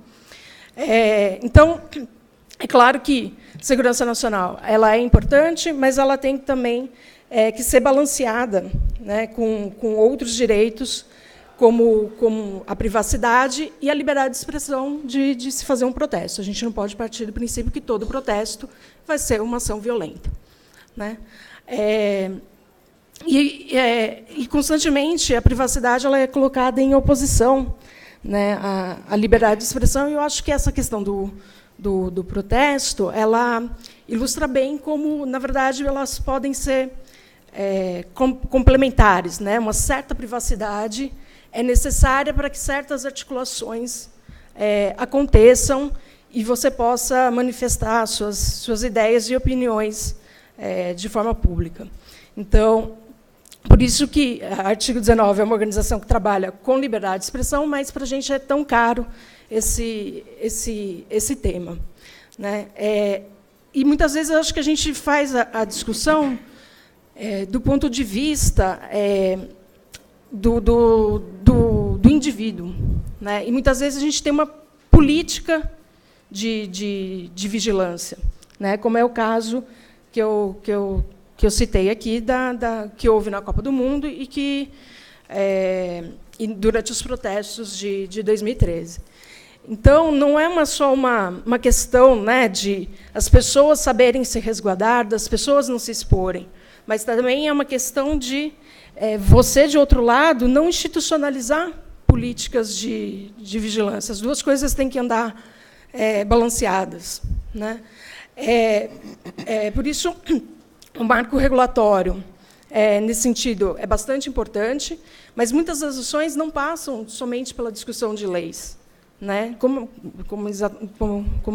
Então, é claro que a segurança nacional ela é importante, mas ela tem também que ser balanceada, né, com outros direitos, como a privacidade e a liberdade de expressão de se fazer um protesto. A gente não pode partir do princípio que todo protesto vai ser uma ação violenta, né? E constantemente a privacidade ela é colocada em oposição, né, à liberdade de expressão. E eu acho que essa questão do protesto ela ilustra bem como, na verdade, elas podem ser complementares, né? Uma certa privacidade é necessária para que certas articulações aconteçam e você possa manifestar suas ideias e opiniões de forma pública. Então, por isso que o artigo 19 é uma organização que trabalha com liberdade de expressão, mas para a gente é tão caro esse tema, né? E muitas vezes eu acho que a gente faz a discussão do ponto de vista do indivíduo, né? E muitas vezes a gente tem uma política de vigilância, né? Como é o caso que eu eu citei aqui, que houve na Copa do Mundo e durante os protestos de 2013. Então, não é só uma questão, né, de as pessoas saberem se resguardar, das pessoas não se exporem, mas também é uma questão de você, de outro lado, não institucionalizar políticas de vigilância. As duas coisas têm que andar balanceadas, né? Por isso, o marco regulatório, nesse sentido, é bastante importante, mas muitas das ações não passam somente pela discussão de leis, né? Como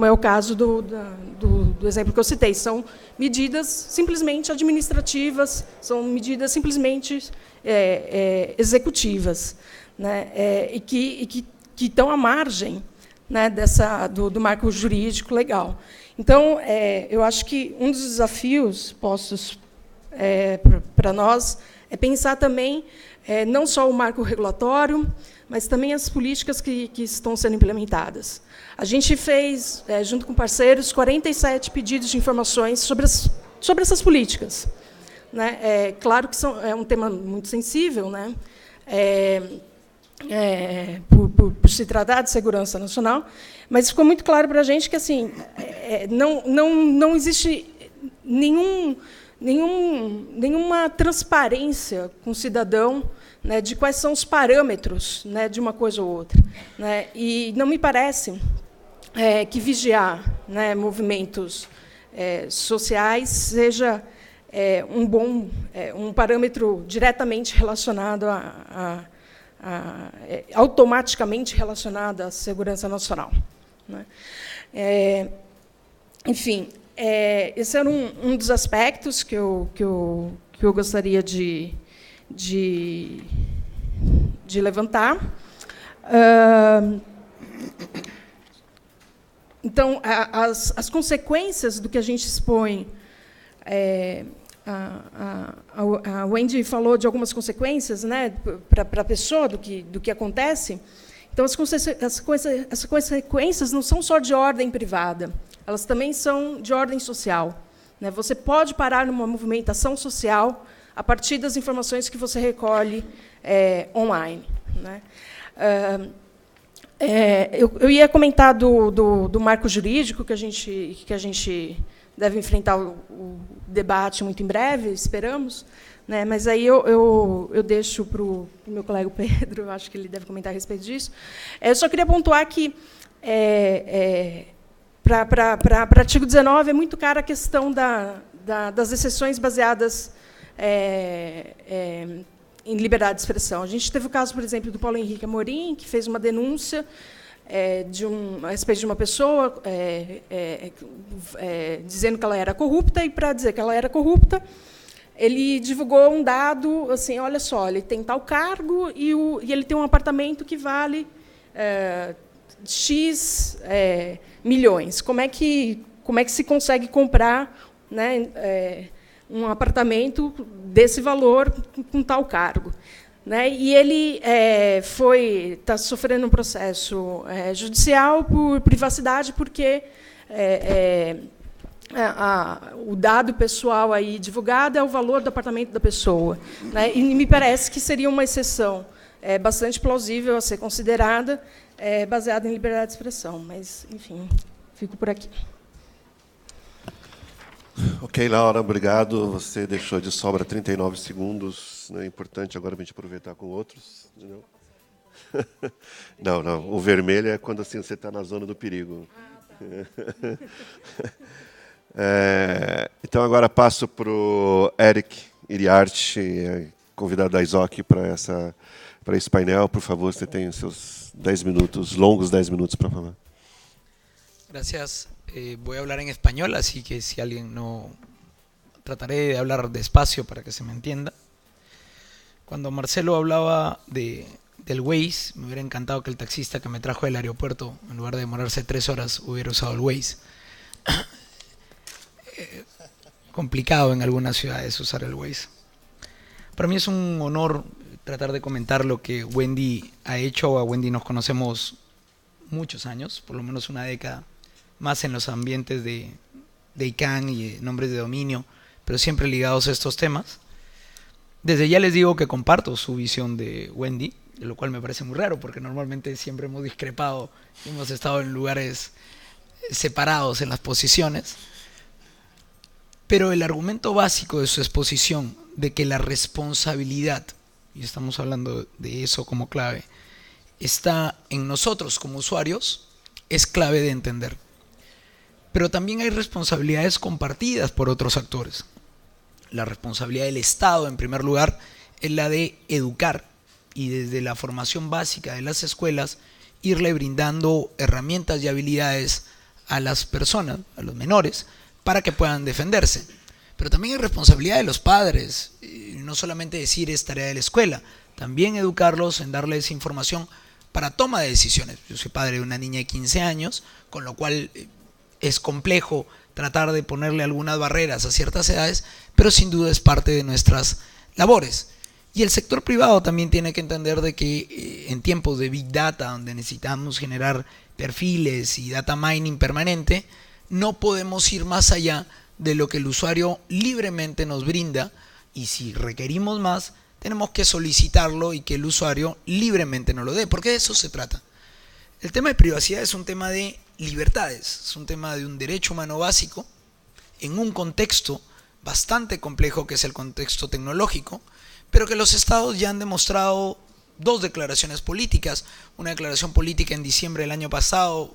é o caso do exemplo que eu citei. São medidas simplesmente administrativas, são medidas simplesmente executivas, né? E que estão à margem, né, do marco jurídico legal. Então, eu acho que um dos desafios postos para nós é pensar também não só o marco regulatório, mas também as políticas que estão sendo implementadas. A gente fez, junto com parceiros, 47 pedidos de informações sobre essas políticas, né? Claro que é um tema muito sensível, né? Por se tratar de segurança nacional, mas ficou muito claro para a gente que assim, não existe nenhuma transparência com o cidadão, né, de quais são os parâmetros, né, de uma coisa ou outra, né? E não me parece que vigiar, né, movimentos sociais seja um parâmetro diretamente relacionado automaticamente relacionado à segurança nacional, né? Enfim, esse era um dos aspectos que eu gostaria de levantar. Então, as consequências do que a gente expõe, a Wendy falou de algumas consequências, né, para a pessoa do que acontece. Então, as consequências não são só de ordem privada, elas também são de ordem social, né? Você pode parar numa movimentação social a partir das informações que você recolhe online, né? Eu ia comentar do marco jurídico que a gente deve enfrentar o debate muito em breve, esperamos, né? Mas aí eu deixo para o meu colega Pedro, eu acho que ele deve comentar a respeito disso. Eu só queria pontuar que para o artigo 19 é muito cara a questão das exceções baseadas em liberdade de expressão. A gente teve o caso, por exemplo, do Paulo Henrique Amorim, que fez uma denúncia a respeito de uma pessoa dizendo que ela era corrupta, e, para dizer que ela era corrupta, ele divulgou um dado, assim, olha só, ele tem tal cargo e ele tem um apartamento que vale X milhões. Como é que se consegue comprar, né, um apartamento desse valor com tal cargo, né? E ele está sofrendo um processo judicial por privacidade, porque o dado pessoal aí divulgado é o valor do apartamento da pessoa, né? E me parece que seria uma exceção bastante plausível a ser considerada, baseada em liberdade de expressão. Mas, enfim, fico por aqui. Ok, Laura, obrigado. Você deixou de sobra 39 segundos. É importante agora a gente aproveitar com outros. Não, não. O vermelho é quando assim, você está na zona do perigo. Então, agora passo para o Eric Iriarte, convidado da ISOC para esse painel. Por favor, você tem os seus 10 minutos, longos 10 minutos para falar. Gracias. Voy a hablar en español, así que si alguien no... Trataré de hablar despacio para que se me entienda. Cuando Marcelo hablaba del Waze, me hubiera encantado que el taxista que me trajo del aeropuerto, en lugar de demorarse 3 horas, hubiera usado el Waze. Complicado en algunas ciudades usar el Waze. Para mí es un honor tratar de comentar lo que Wendy ha hecho. A Wendy nos conocemos muchos años, por lo menos una década, más en los ambientes de ICANN y de nombres de dominio, pero siempre ligados a estos temas. Desde ya les digo que comparto su visión de Wendy, lo cual me parece muy raro porque normalmente siempre hemos discrepado, hemos estado en lugares separados en las posiciones, pero el argumento básico de su exposición de que la responsabilidad, y estamos hablando de eso como clave, está en nosotros como usuarios, es clave de entender. Pero también hay responsabilidades compartidas por otros actores. La responsabilidad del Estado, en primer lugar, es la de educar y desde la formación básica de las escuelas irle brindando herramientas y habilidades a las personas, a los menores, para que puedan defenderse. Pero también hay responsabilidad de los padres, no solamente decir es tarea de la escuela, también educarlos en darles información para toma de decisiones. Yo soy padre de una niña de 15 años, con lo cual es complejo tratar de ponerle algunas barreras a ciertas edades, pero sin duda es parte de nuestras labores. Y el sector privado también tiene que entender de que en tiempos de Big Data, donde necesitamos generar perfiles y data mining permanente, no podemos ir más allá de lo que el usuario libremente nos brinda, y si requerimos más, tenemos que solicitarlo y que el usuario libremente nos lo dé, porque de eso se trata. El tema de privacidad es un tema de libertades, es un tema de un derecho humano básico en un contexto bastante complejo que es el contexto tecnológico, pero que los estados ya han demostrado dos declaraciones políticas, una declaración política en diciembre del año pasado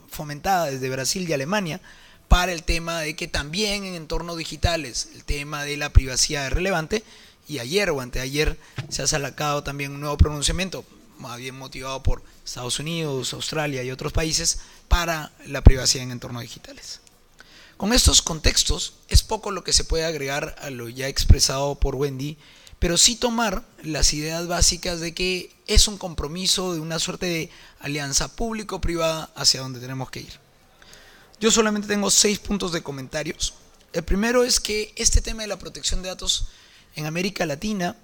fomentada desde Brasil y Alemania para el tema de que también en entornos digitales el tema de la privacidad es relevante, y ayer o anteayer se ha sacado también un nuevo pronunciamiento más bien motivado por Estados Unidos, Australia y otros países para la privacidad en entornos digitales. Con estos contextos es poco lo que se puede agregar a lo ya expresado por Wendy, pero sí tomar las ideas básicas de que es un compromiso de una suerte de alianza público-privada hacia donde tenemos que ir. Yo solamente tengo 6 puntos de comentarios. El primero es que este tema de la protección de datos en América Latina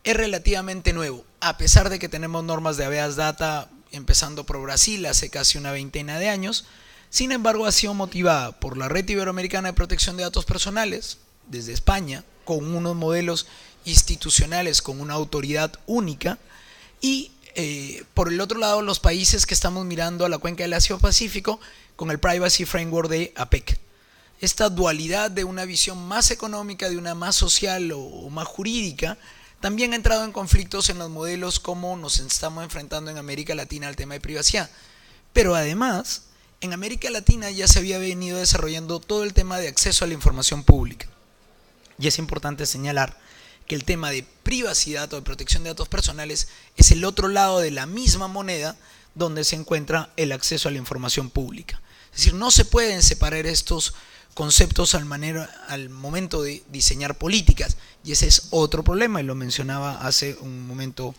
es relativamente nuevo, a pesar de que tenemos normas de habeas data empezando por Brasil hace casi una veintena de años. Sin embargo, ha sido motivada por la Red Iberoamericana de Protección de Datos Personales, desde España, con unos modelos institucionales, con una autoridad única, y por el otro lado, los países que estamos mirando a la cuenca del Asia-Pacífico, con el Privacy Framework de APEC. Esta dualidad de una visión más económica, de una más social o más jurídica, también ha entrado en conflictos en los modelos como nos estamos enfrentando en América Latina al tema de privacidad. Pero además, en América Latina ya se había venido desarrollando todo el tema de acceso a la información pública. Y es importante señalar que el tema de privacidad o de protección de datos personales es el otro lado de la misma moneda donde se encuentra el acceso a la información pública. Es decir, no se pueden separar estos conceptos al momento de diseñar políticas, y ese es otro problema, y lo mencionaba hace un momento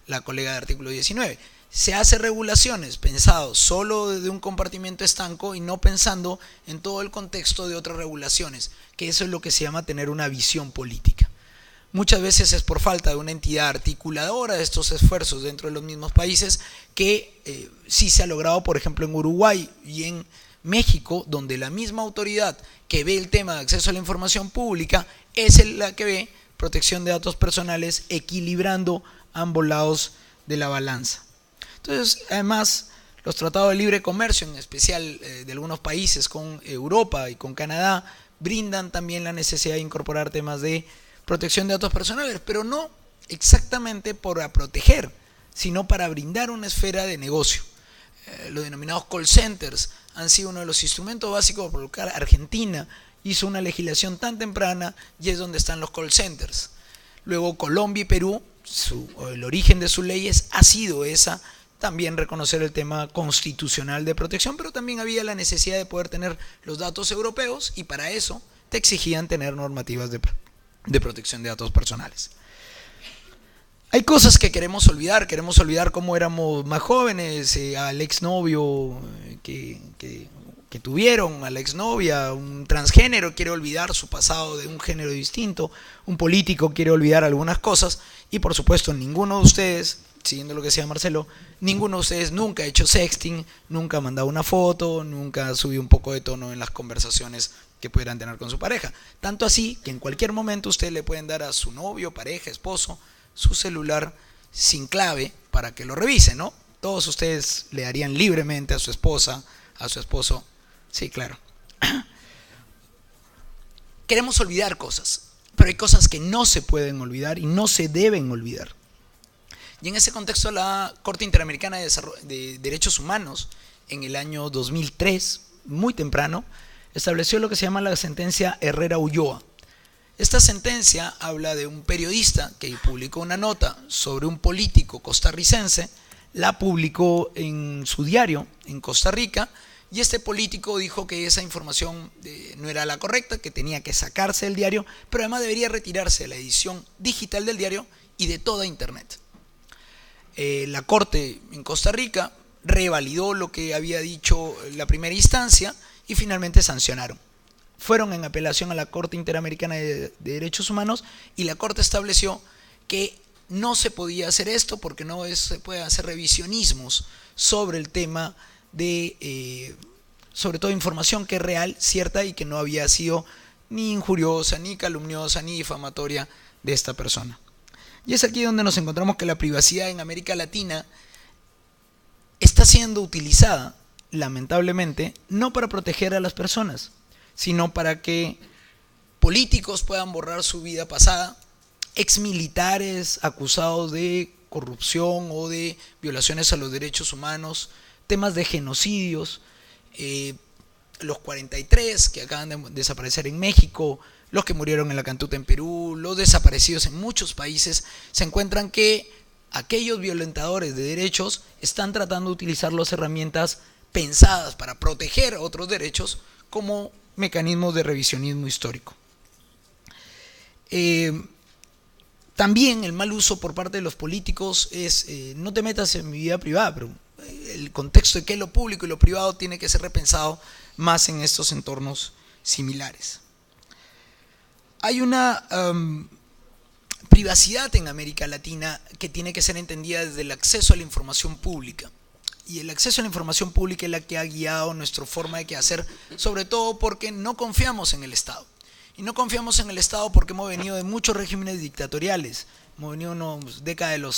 la colega de artículo 19. Se hace regulaciones pensado solo desde un compartimiento estanco y no pensando en todo el contexto de otras regulaciones, que eso es lo que se llama tener una visión política. Muchas veces es por falta de una entidad articuladora de estos esfuerzos dentro de los mismos países que sí se ha logrado, por ejemplo, en Uruguay y en México, donde la misma autoridad que ve el tema de acceso a la información pública es la que ve protección de datos personales, equilibrando ambos lados de la balanza. Entonces, además, los tratados de libre comercio, en especial de algunos países con Europa y con Canadá, brindan también la necesidad de incorporar temas de protección de datos personales, pero no exactamente para proteger, sino para brindar una esfera de negocio. Los denominados call centers han sido uno de los instrumentos básicos por lo que Argentina hizo una legislación tan temprana y es donde están los call centers. Luego Colombia y Perú, el origen de sus leyes ha sido esa, también reconocer el tema constitucional de protección, pero también había la necesidad de poder tener los datos europeos y para eso te exigían tener normativas de protección de datos personales. Hay cosas que queremos olvidar cómo éramos más jóvenes, al exnovio que tuvieron, a la exnovia, un transgénero quiere olvidar su pasado de un género distinto, un político quiere olvidar algunas cosas y por supuesto ninguno de ustedes, siguiendo lo que decía Marcelo, ninguno de ustedes nunca ha hecho sexting, nunca ha mandado una foto, nunca ha subido un poco de tono en las conversaciones que pudieran tener con su pareja. Tanto así que en cualquier momento ustedes le pueden dar a su novio, pareja, esposo, su celular sin clave para que lo revise, ¿no? Todos ustedes le darían libremente a su esposa, a su esposo. Sí, claro. Queremos olvidar cosas, pero hay cosas que no se pueden olvidar y no se deben olvidar. Y en ese contexto la Corte Interamericana de Derechos Humanos, en el año 2003, muy temprano, estableció lo que se llama la sentencia Herrera-Ulloa. Esta sentencia habla de un periodista que publicó una nota sobre un político costarricense, la publicó en su diario en Costa Rica, y este político dijo que esa información no era la correcta, que tenía que sacarse del diario, pero además debería retirarse de la edición digital del diario y de toda Internet. La Corte en Costa Rica revalidó lo que había dicho la primera instancia y finalmente sancionaron. Fueron en apelación a la Corte Interamericana de Derechos Humanos y la Corte estableció que no se podía hacer esto porque no se puede hacer revisionismos sobre el tema de, sobre todo información que es real, cierta y que no había sido ni injuriosa, ni calumniosa, ni difamatoria de esta persona. Y es aquí donde nos encontramos que la privacidad en América Latina está siendo utilizada, lamentablemente, no para proteger a las personas, sino para que políticos puedan borrar su vida pasada, exmilitares acusados de corrupción o de violaciones a los derechos humanos, temas de genocidios, los 43 que acaban de desaparecer en México, los que murieron en la Cantuta en Perú, los desaparecidos en muchos países, se encuentran que aquellos violentadores de derechos están tratando de utilizar las herramientas pensadas para proteger otros derechos como mecanismos de revisionismo histórico. También el mal uso por parte de los políticos es no te metas en mi vida privada, pero el contexto de que lo público y lo privado tiene que ser repensado más en estos entornos similares. Hay una privacidad en América Latina que tiene que ser entendida desde el acceso a la información pública. Y el acceso a la información pública es la que ha guiado nuestra forma de hacer, sobre todo porque no confiamos en el Estado. Y no confiamos en el Estado porque hemos venido de muchos regímenes dictatoriales. Hemos venido en una década de los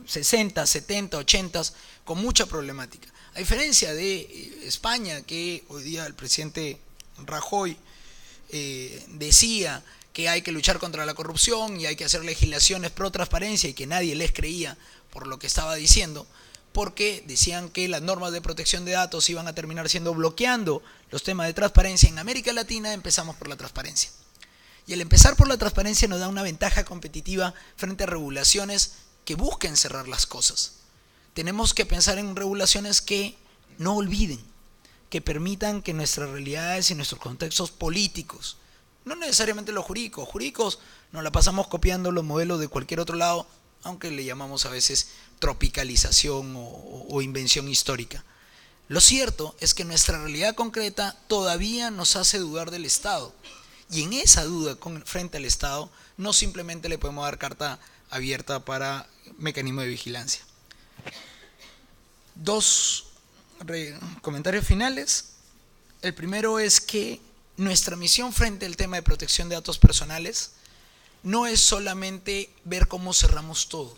60, 70, 80 con mucha problemática. A diferencia de España, que hoy día el presidente Rajoy decía que hay que luchar contra la corrupción y hay que hacer legislaciones pro transparencia y que nadie les creía por lo que estaba diciendo, porque decían que las normas de protección de datos iban a terminar bloqueando los temas de transparencia. En América Latina empezamos por la transparencia. Y el empezar por la transparencia nos da una ventaja competitiva frente a regulaciones que busquen cerrar las cosas. Tenemos que pensar en regulaciones que no olviden, que permitan que nuestras realidades y nuestros contextos políticos, no necesariamente los jurídicos nos la pasamos copiando los modelos de cualquier otro lado, aunque le llamamos a veces tropicalización o invención histórica. Lo cierto es que nuestra realidad concreta todavía nos hace dudar del Estado. Y en esa duda frente al Estado, no simplemente le podemos dar carta abierta para mecanismo de vigilancia. Dos comentarios finales. El primero es que nuestra misión frente al tema de protección de datos personales no es solamente ver cómo cerramos todo,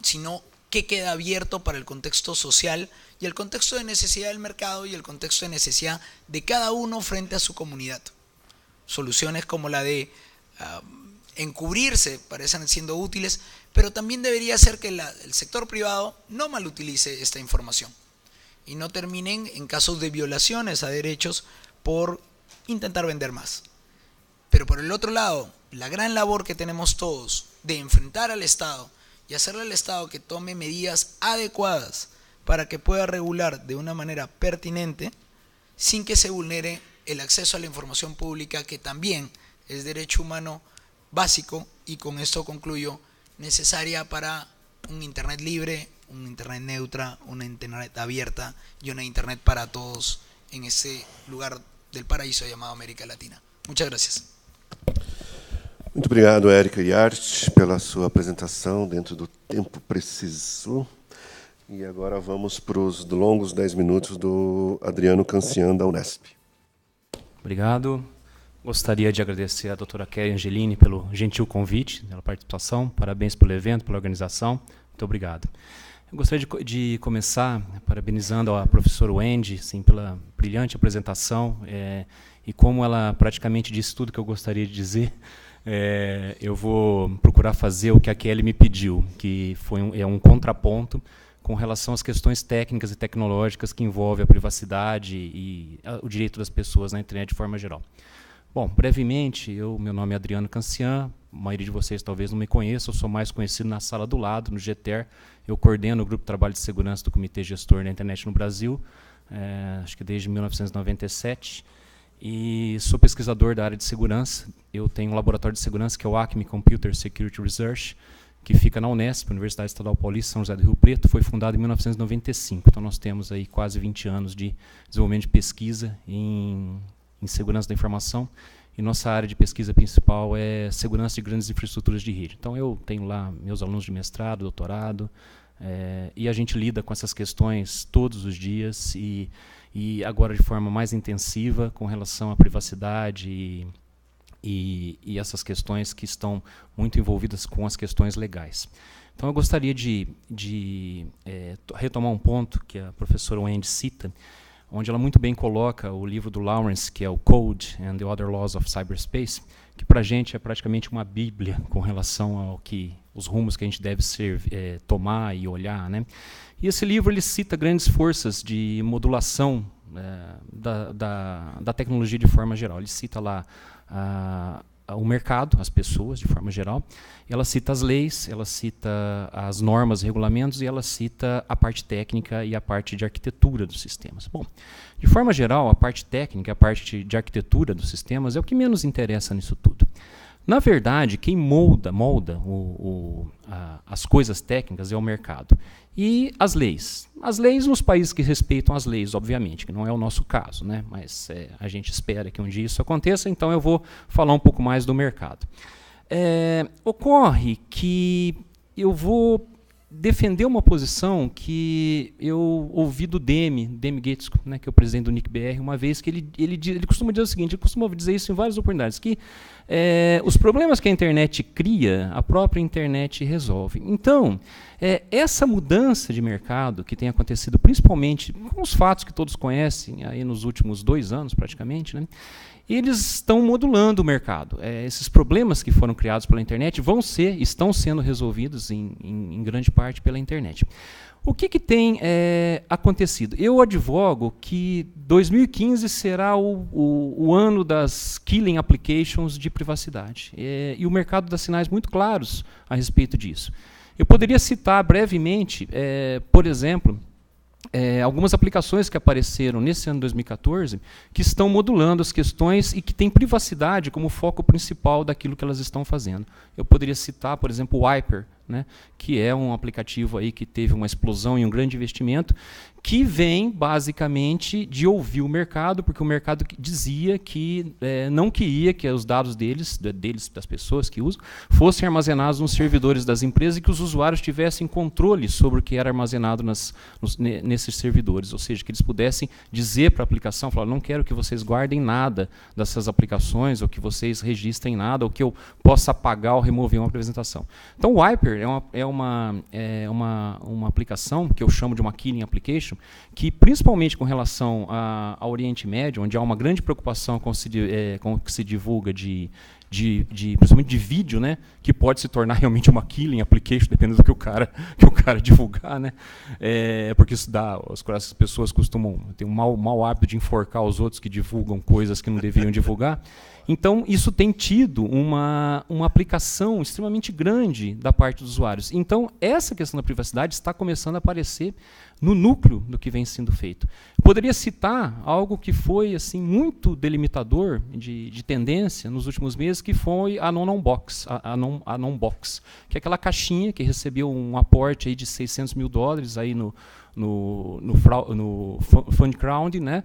sino qué queda abierto para el contexto social y el contexto de necesidad del mercado y el contexto de necesidad de cada uno frente a su comunidad. Soluciones como la de encubrirse parecen siendo útiles, pero también debería ser que el sector privado no malutilice esta información y no terminen en casos de violaciones a derechos por intentar vender más. Pero por el otro lado, la gran labor que tenemos todos de enfrentar al Estado y hacerle al Estado que tome medidas adecuadas para que pueda regular de una manera pertinente sin que se vulnere el acceso a la información pública, que también es derecho humano básico y, con esto concluyo, necesaria para un Internet libre, un Internet neutra, una Internet abierta y una Internet para todos en este lugar del paraíso llamado América Latina. Muchas gracias. Muito obrigado, Érica Yart, pela sua apresentação dentro do tempo preciso. E agora vamos para os longos 10 minutos do Adriano Cancian, da Unesp. Obrigado. Gostaria de agradecer à doutora Kelly Angelini pelo gentil convite, pela participação. Parabéns pelo evento, pela organização. Muito obrigado. Eu gostaria de começar parabenizando a professora Wendy, assim, pela brilhante apresentação, e como ela praticamente disse tudo que eu gostaria de dizer. Eu vou procurar fazer o que a Kelly me pediu, que foi um contraponto com relação às questões técnicas e tecnológicas que envolvem a privacidade e o direito das pessoas na internet de forma geral. Bom, brevemente, meu nome é Adriano Cancian, a maioria de vocês talvez não me conheça, eu sou mais conhecido na sala do lado, no GTER. Eu coordeno o Grupo de Trabalho de Segurança do Comitê Gestor da Internet no Brasil, acho que desde 1997. E sou pesquisador da área de segurança. Eu tenho um laboratório de segurança que é o Acme Computer Security Research, que fica na Unesp, Universidade Estadual Paulista, São José do Rio Preto. Foi fundado em 1995. Então nós temos aí quase 20 anos de desenvolvimento de pesquisa em segurança da informação. E nossa área de pesquisa principal é segurança de grandes infraestruturas de rede. Então eu tenho lá meus alunos de mestrado, doutorado, e a gente lida com essas questões todos os dias e agora de forma mais intensiva com relação à privacidade e essas questões que estão muito envolvidas com as questões legais. Então eu gostaria de retomar um ponto que a professora Wendy cita, onde ela muito bem coloca o livro do Lawrence, que é o Code and the Other Laws of Cyberspace, que para a gente é praticamente uma bíblia com relação ao os rumos que a gente deve tomar e olhar, né? E esse livro ele cita grandes forças de modulação da tecnologia de forma geral. Ele cita lá o mercado, as pessoas de forma geral, ela cita as leis, ela cita as normas, regulamentos e ela cita a parte técnica e a parte de arquitetura dos sistemas. Bom, de forma geral, a parte técnica, a parte de arquitetura dos sistemas é o que menos interessa nisso tudo. Na verdade, quem molda as coisas técnicas é o mercado. E as leis. As leis nos países que respeitam as leis, obviamente, que não é o nosso caso, né? Mas a gente espera que um dia isso aconteça, então eu vou falar um pouco mais do mercado. Ocorre que eu vou defender uma posição que eu ouvi do Demi Gates, né, que é o presidente do NIC-BR, uma vez que ele costuma dizer o seguinte, ele costuma dizer isso em várias oportunidades, que os problemas que a internet cria, a própria internet resolve. Então, essa mudança de mercado que tem acontecido, principalmente com os fatos que todos conhecem aí nos últimos 2 anos, praticamente, né, eles estão modulando o mercado. Esses problemas que foram criados pela internet estão sendo resolvidos em grande parte pela internet. O que tem acontecido? Eu advogo que 2015 será o ano das killing applications de privacidade. E o mercado dá sinais muito claros a respeito disso. Eu poderia citar brevemente, por exemplo, algumas aplicações que apareceram nesse ano de 2014 que estão modulando as questões e que têm privacidade como foco principal daquilo que elas estão fazendo. Eu poderia citar, por exemplo, o Wiper, né, que é um aplicativo aí que teve uma explosão e um grande investimento, que vem basicamente de ouvir o mercado, porque o mercado dizia que não queria que os dados das pessoas que usam, fossem armazenados nos servidores das empresas e que os usuários tivessem controle sobre o que era armazenado nesses servidores, ou seja, que eles pudessem dizer para a aplicação, falar, não quero que vocês guardem nada dessas aplicações, ou que vocês registrem nada, ou que eu possa apagar ou remover uma apresentação. Então o Wiper é uma aplicação que eu chamo de uma killing application, que principalmente com relação ao Oriente Médio, onde há uma grande preocupação com o que se divulga principalmente de vídeo, né, que pode se tornar realmente uma killing application, dependendo do que o cara divulgar, né, porque isso as pessoas costumam ter um mau hábito de enforcar os outros que divulgam coisas que não deveriam divulgar. Então, isso tem tido uma aplicação extremamente grande da parte dos usuários. Então, essa questão da privacidade está começando a aparecer no núcleo do que vem sendo feito. Eu poderia citar algo que foi assim, muito delimitador de tendência nos últimos meses, que foi a Non-Box, que é aquela caixinha que recebeu um aporte aí de $600 mil aí no FundCrowd, né,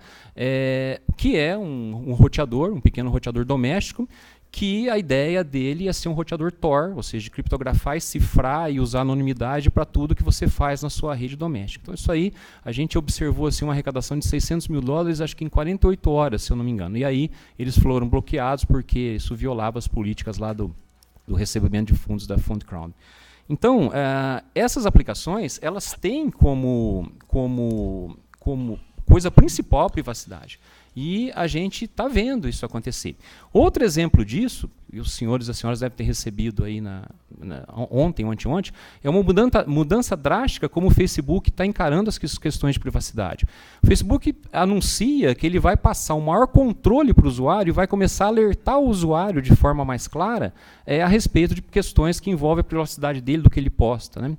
que é um roteador, um pequeno roteador doméstico, que a ideia dele ia ser um roteador Tor, ou seja, criptografar e cifrar e usar anonimidade para tudo que você faz na sua rede doméstica. Então isso aí, a gente observou assim, uma arrecadação de $600 mil, acho que em 48 horas, se eu não me engano. E aí eles foram bloqueados porque isso violava as políticas lá do recebimento de fundos da FundCrowd. Então, essas aplicações, elas têm como coisa principal a privacidade. E a gente está vendo isso acontecer. Outro exemplo disso, e os senhores e as senhoras devem ter recebido aí ontem ou anteontem, é uma mudança drástica como o Facebook está encarando as questões de privacidade. O Facebook anuncia que ele vai passar um maior controle para o usuário e vai começar a alertar o usuário de forma mais clara a respeito de questões que envolvem a privacidade dele, do que ele posta, né?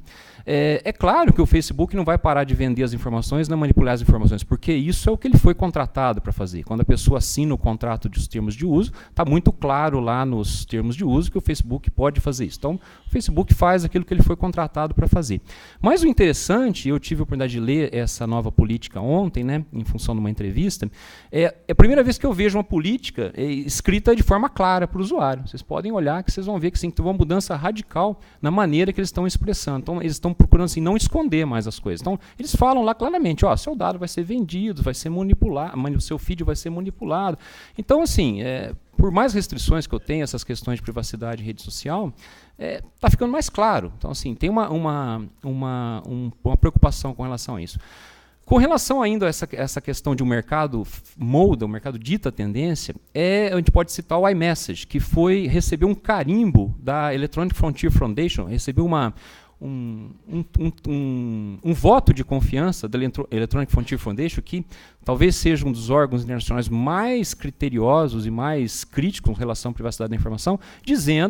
É claro que o Facebook não vai parar de vender as informações, nem manipular as informações, porque isso é o que ele foi contratado para fazer. Quando a pessoa assina o contrato dos termos de uso, está muito claro lá nos termos de uso que o Facebook pode fazer isso. Então, o Facebook faz aquilo que ele foi contratado para fazer. Mas o interessante, eu tive a oportunidade de ler essa nova política ontem, né, em função de uma entrevista, é a primeira vez que eu vejo uma política escrita de forma clara para o usuário. Vocês podem olhar que vocês vão ver que sim, tem uma mudança radical na maneira que eles estão expressando. Então, eles estão procurando assim, não esconder mais as coisas. Então, eles falam lá claramente, ó, seu dado vai ser vendido, vai ser manipulado, o seu feed vai ser manipulado. Então, assim, por mais restrições que eu tenho, essas questões de privacidade em rede social, está ficando mais claro. Então, assim, tem uma preocupação com relação a isso. Com relação ainda a essa questão de um mercado molda, um mercado dita tendência, a gente pode citar o iMessage, que recebeu um carimbo da Electronic Frontier Foundation, recebeu um voto de confiança da Electronic Frontier Foundation, que talvez seja um dos órgãos internacionais mais criteriosos e mais críticos em relação à privacidade da informação,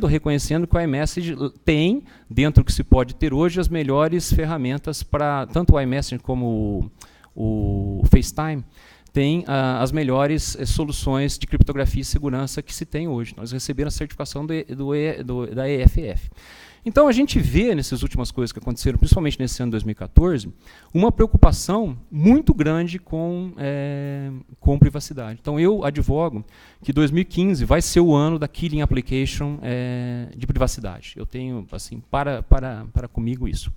reconhecendo que o iMessage tem, dentro do que se pode ter hoje, as melhores ferramentas para, tanto o iMessage como o FaceTime, tem as melhores soluções de criptografia e segurança que se tem hoje. Nós recebemos a certificação da EFF. Então, a gente vê, nessas últimas coisas que aconteceram, principalmente nesse ano de 2014, uma preocupação muito grande com privacidade. Então, eu advogo que 2015 vai ser o ano da Killing Application de privacidade. Eu tenho, assim, para comigo isso.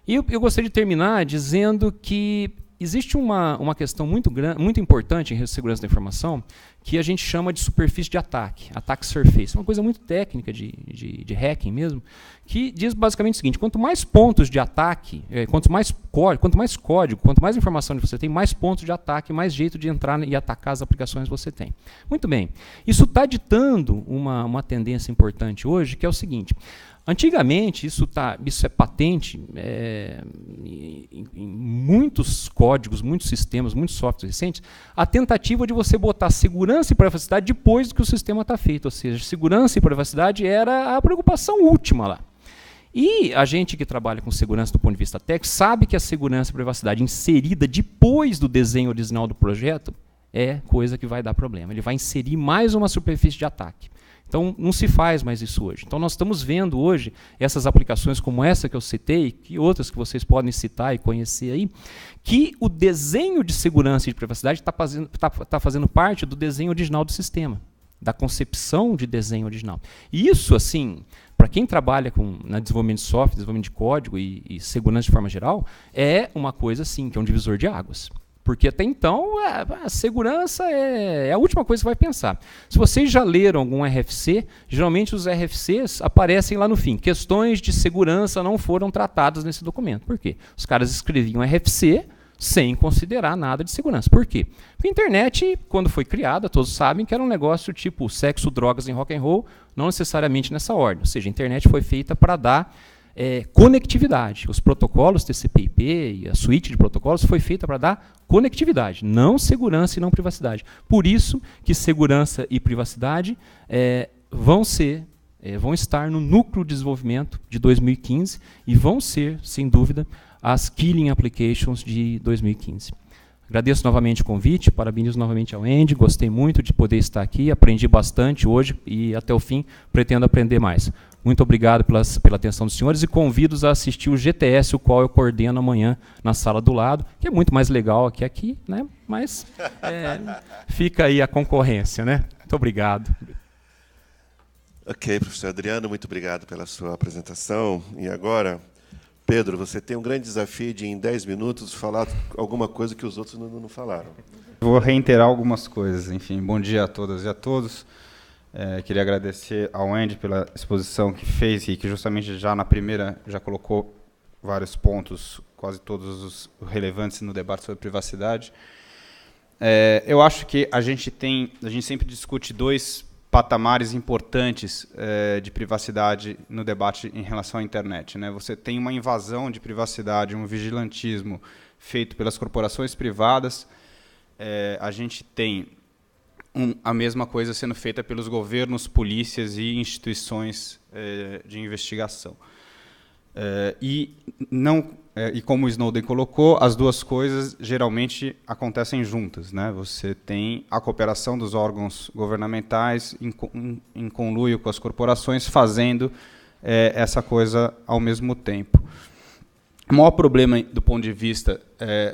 E eu gostaria de terminar dizendo que existe uma questão muito importante em segurança da informação, que a gente chama de superfície de ataque, attack surface, uma coisa muito técnica de hacking mesmo, que diz basicamente o seguinte: quanto mais pontos de ataque, quanto mais código, quanto mais informação você tem, mais pontos de ataque, mais jeito de entrar e atacar as aplicações você tem. Muito bem, isso está ditando uma tendência importante hoje, que é o seguinte: antigamente, isso é patente em muitos códigos, muitos sistemas, muitos softwares recentes, a tentativa de você botar segurança e privacidade depois do que o sistema está feito. Ou seja, segurança e privacidade era a preocupação última lá. E a gente que trabalha com segurança do ponto de vista técnico sabe que a segurança e privacidade inserida depois do desenho original do projeto é coisa que vai dar problema. Ele vai inserir mais uma superfície de ataque. Então, não se faz mais isso hoje. Então, nós estamos vendo hoje essas aplicações como essa que eu citei, e outras que vocês podem citar e conhecer aí, que o desenho de segurança e de privacidade está fazendo parte do desenho original do sistema, da concepção de desenho original. E isso, assim, para quem trabalha na desenvolvimento de software, desenvolvimento de código e segurança de forma geral, é uma coisa, assim, que é um divisor de águas. Porque até então a segurança é a última coisa que você vai pensar. Se vocês já leram algum RFC, geralmente os RFCs aparecem lá no fim. Questões de segurança não foram tratadas nesse documento. Por quê? Os caras escreviam RFC sem considerar nada de segurança. Por quê? Porque a internet, quando foi criada, todos sabem que era um negócio tipo sexo, drogas e rock and roll, não necessariamente nessa ordem. Ou seja, a internet foi feita para dar conectividade. Os protocolos TCP/IP e a suíte de protocolos foi feita para dar conectividade, não segurança e não privacidade. Por isso que segurança e privacidade vão estar no núcleo de desenvolvimento de 2015 e vão ser, sem dúvida, as Killing Applications de 2015. Agradeço novamente o convite, parabenizo novamente ao Andy, gostei muito de poder estar aqui, aprendi bastante hoje e até o fim pretendo aprender mais. Muito obrigado pela atenção dos senhores e convido-os a assistir o GTS, o qual eu coordeno amanhã na sala do lado, que é muito mais legal que aqui, né? Mas fica aí a concorrência, né? Muito obrigado. Ok, professor Adriano, muito obrigado pela sua apresentação. E agora, Pedro, você tem um grande desafio de, em 10 minutos, falar alguma coisa que os outros não falaram. Vou reiterar algumas coisas. Enfim, bom dia a todas e a todos. Queria agradecer ao Andy pela exposição que fez e que justamente já na primeira já colocou vários pontos, quase todos os relevantes no debate sobre privacidade. Eu acho que a gente sempre discute dois patamares importantes de privacidade no debate em relação à internet, né? Você tem uma invasão de privacidade, um vigilantismo feito pelas corporações privadas. A gente tem a mesma coisa sendo feita pelos governos, polícias e instituições de investigação. E como o Snowden colocou, as duas coisas geralmente acontecem juntas, né? Você tem a cooperação dos órgãos governamentais em conluio com as corporações fazendo essa coisa ao mesmo tempo. O maior problema do ponto de vista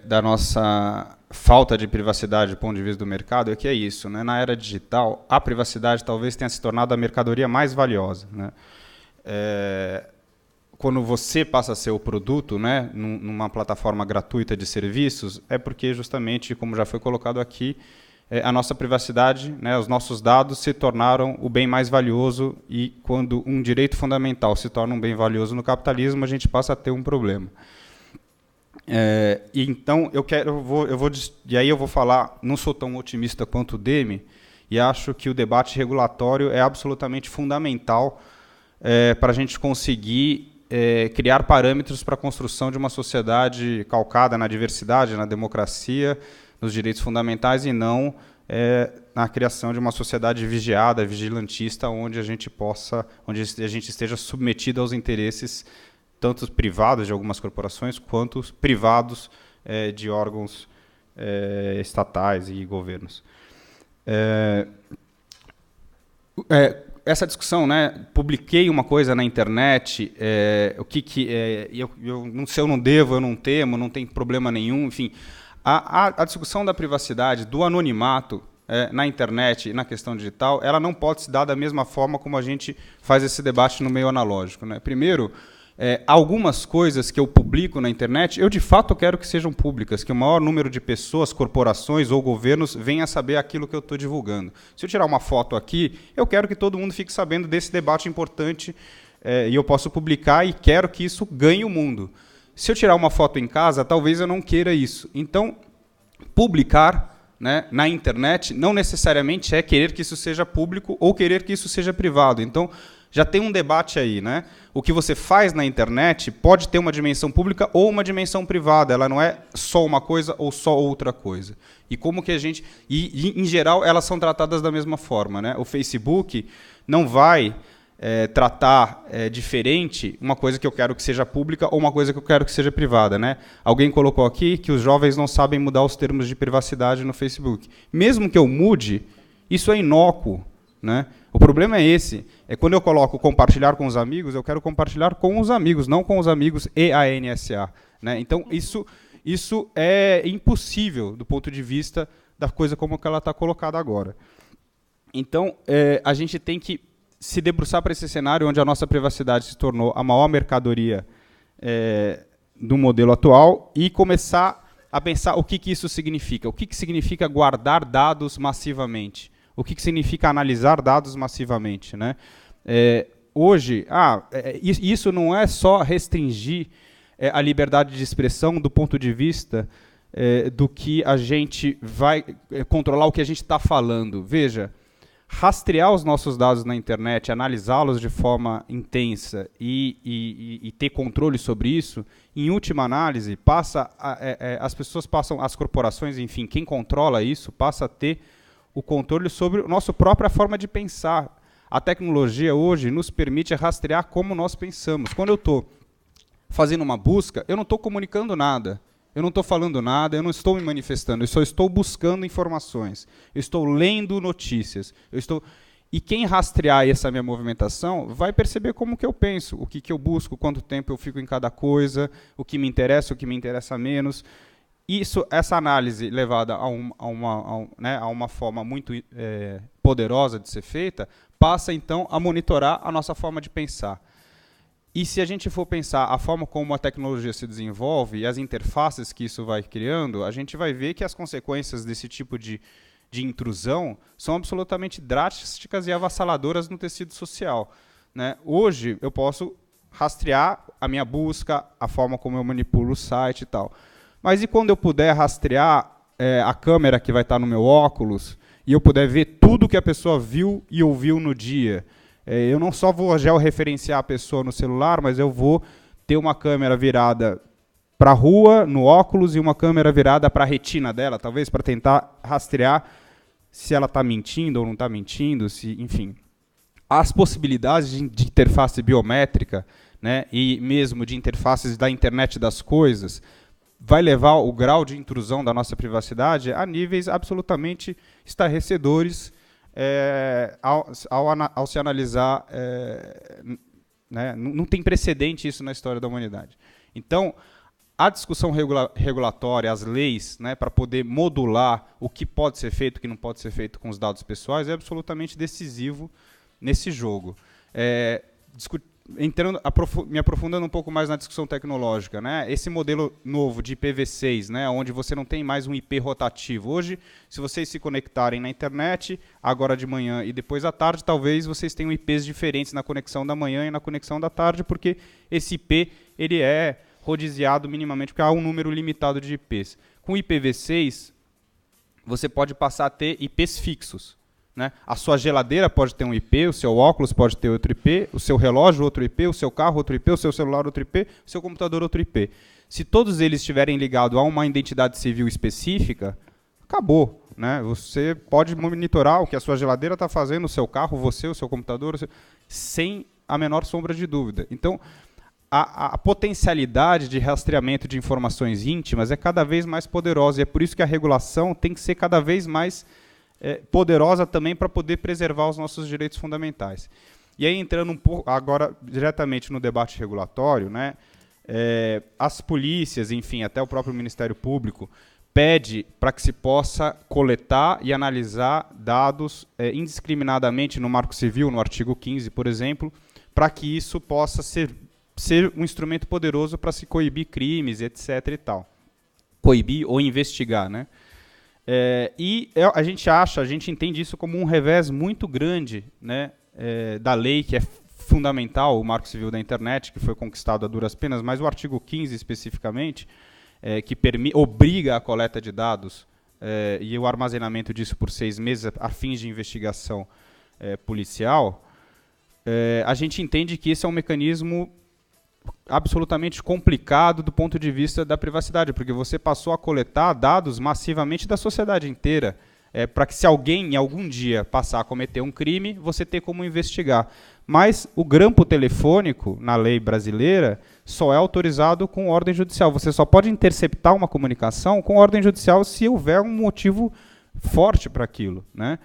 da nossa falta de privacidade do ponto de vista do mercado é que é isso, né? Na era digital, a privacidade talvez tenha se tornado a mercadoria mais valiosa, né? Quando você passa a ser o produto, né, numa plataforma gratuita de serviços, é porque justamente, como já foi colocado aqui, a nossa privacidade, né, os nossos dados se tornaram o bem mais valioso, e quando um direito fundamental se torna um bem valioso no capitalismo, a gente passa a ter um problema. Então, e aí eu vou falar, não sou tão otimista quanto o Demi, e acho que o debate regulatório é absolutamente fundamental para a gente conseguir criar parâmetros para a construção de uma sociedade calcada na diversidade, na democracia, nos direitos fundamentais, e não na criação de uma sociedade vigiada, vigilantista, onde a gente esteja submetido aos interesses tanto privados de algumas corporações quanto privados de órgãos estatais e governos. Essa discussão, né? Publiquei uma coisa na internet, eu não sei, eu não devo, eu não temo, não tem problema nenhum, enfim. A discussão da privacidade, do anonimato na internet e na questão digital, ela não pode se dar da mesma forma como a gente faz esse debate no meio analógico, né? Primeiro, algumas coisas que eu publico na internet, eu de fato quero que sejam públicas, que o maior número de pessoas, corporações ou governos venha a saber aquilo que eu estou divulgando. Se eu tirar uma foto aqui, eu quero que todo mundo fique sabendo desse debate importante, e eu posso publicar e quero que isso ganhe o mundo. Se eu tirar uma foto em casa, talvez eu não queira isso. Então, publicar, né, na internet não necessariamente é querer que isso seja público ou querer que isso seja privado. Então, já tem um debate aí, né? O que você faz na internet pode ter uma dimensão pública ou uma dimensão privada. Ela não é só uma coisa ou só outra coisa. E como que a gente... E em geral, elas são tratadas da mesma forma, né? O Facebook não vai tratar diferente uma coisa que eu quero que seja pública ou uma coisa que eu quero que seja privada, né? Alguém colocou aqui que os jovens não sabem mudar os termos de privacidade no Facebook. Mesmo que eu mude, isso é inócuo, né? O problema é esse, quando eu coloco compartilhar com os amigos, eu quero compartilhar com os amigos, não com os amigos e a NSA, né? Então, isso é impossível do ponto de vista da coisa como que ela está colocada agora. Então, a gente tem que se debruçar para esse cenário onde a nossa privacidade se tornou a maior mercadoria do modelo atual e começar a pensar o que isso significa. O que significa guardar dados massivamente? O que significa analisar dados massivamente, né? Hoje, isso não é só restringir a liberdade de expressão do ponto de vista do que a gente vai controlar o que a gente está falando. Veja, rastrear os nossos dados na internet, analisá-los de forma intensa e ter controle sobre isso, em última análise, as pessoas passam, as corporações, enfim, quem controla isso, passa a ter o controle sobre a nossa própria forma de pensar. A tecnologia hoje nos permite rastrear como nós pensamos. Quando eu estou fazendo uma busca, eu não estou comunicando nada, eu não estou falando nada, eu não estou me manifestando, eu só estou buscando informações, eu estou lendo notícias, e quem rastrear essa minha movimentação vai perceber como que eu penso, o que eu busco, quanto tempo eu fico em cada coisa, o que me interessa menos. essa análise levada a uma forma muito poderosa de ser feita, passa, então, a monitorar a nossa forma de pensar. E se a gente for pensar a forma como a tecnologia se desenvolve e as interfaces que isso vai criando, a gente vai ver que as consequências desse tipo de intrusão são absolutamente drásticas e avassaladoras no tecido social, né? Hoje, eu posso rastrear a minha busca, a forma como eu manipulo o site e tal. Mas e quando eu puder rastrear a câmera que vai estar no meu óculos e eu puder ver tudo que a pessoa viu e ouviu no dia? Eu não só vou georreferenciar a pessoa no celular, mas eu vou ter uma câmera virada para a rua, no óculos, e uma câmera virada para a retina dela, talvez, para tentar rastrear se ela está mentindo ou não está mentindo, enfim. As possibilidades de interface biométrica, né, e mesmo de interfaces da internet das coisas, vai levar o grau de intrusão da nossa privacidade a níveis absolutamente estarrecedores, ao se analisar, né, não tem precedente isso na história da humanidade. Então, a discussão regulatória, as leis, né, para poder modular o que pode ser feito e o que não pode ser feito com os dados pessoais, é absolutamente decisivo nesse jogo. Me aprofundando um pouco mais na discussão tecnológica, né? Esse modelo novo de IPv6, né, onde você não tem mais um IP rotativo. Hoje, se vocês se conectarem na internet, agora de manhã e depois à tarde, talvez vocês tenham IPs diferentes na conexão da manhã e na conexão da tarde, porque esse IP ele é rodiziado minimamente, porque há um número limitado de IPs. Com IPv6, você pode passar a ter IPs fixos, né? A sua geladeira pode ter um IP, o seu óculos pode ter outro IP, o seu relógio outro IP, o seu carro outro IP, o seu celular outro IP, o seu computador outro IP. Se todos eles estiverem ligados a uma identidade civil específica, acabou, né? Você pode monitorar o que a sua geladeira está fazendo, o seu carro, você, o seu computador, sem a menor sombra de dúvida. Então, a potencialidade de rastreamento de informações íntimas é cada vez mais poderosa, e é por isso que a regulação tem que ser cada vez mais poderosa também para poder preservar os nossos direitos fundamentais. E aí, entrando um pouco agora diretamente no debate regulatório, né, as polícias, enfim, até o próprio Ministério Público, pede para que se possa coletar e analisar dados indiscriminadamente no Marco Civil, no artigo 15, por exemplo, para que isso possa ser um instrumento poderoso para se coibir crimes, etc. e tal. Coibir ou investigar, né? A gente entende isso como um revés muito grande, né, da lei, que é fundamental, o Marco Civil da Internet, que foi conquistado a duras penas, mas o artigo 15 especificamente, que obriga a coleta de dados e o armazenamento disso por 6 meses a fins de investigação policial, a gente entende que esse é um mecanismo absolutamente complicado do ponto de vista da privacidade, porque você passou a coletar dados massivamente da sociedade inteira, para que se alguém em algum dia passar a cometer um crime, você ter como investigar. Mas o grampo telefônico, na lei brasileira, só é autorizado com ordem judicial. Você só pode interceptar uma comunicação com ordem judicial se houver um motivo forte para aquilo, né?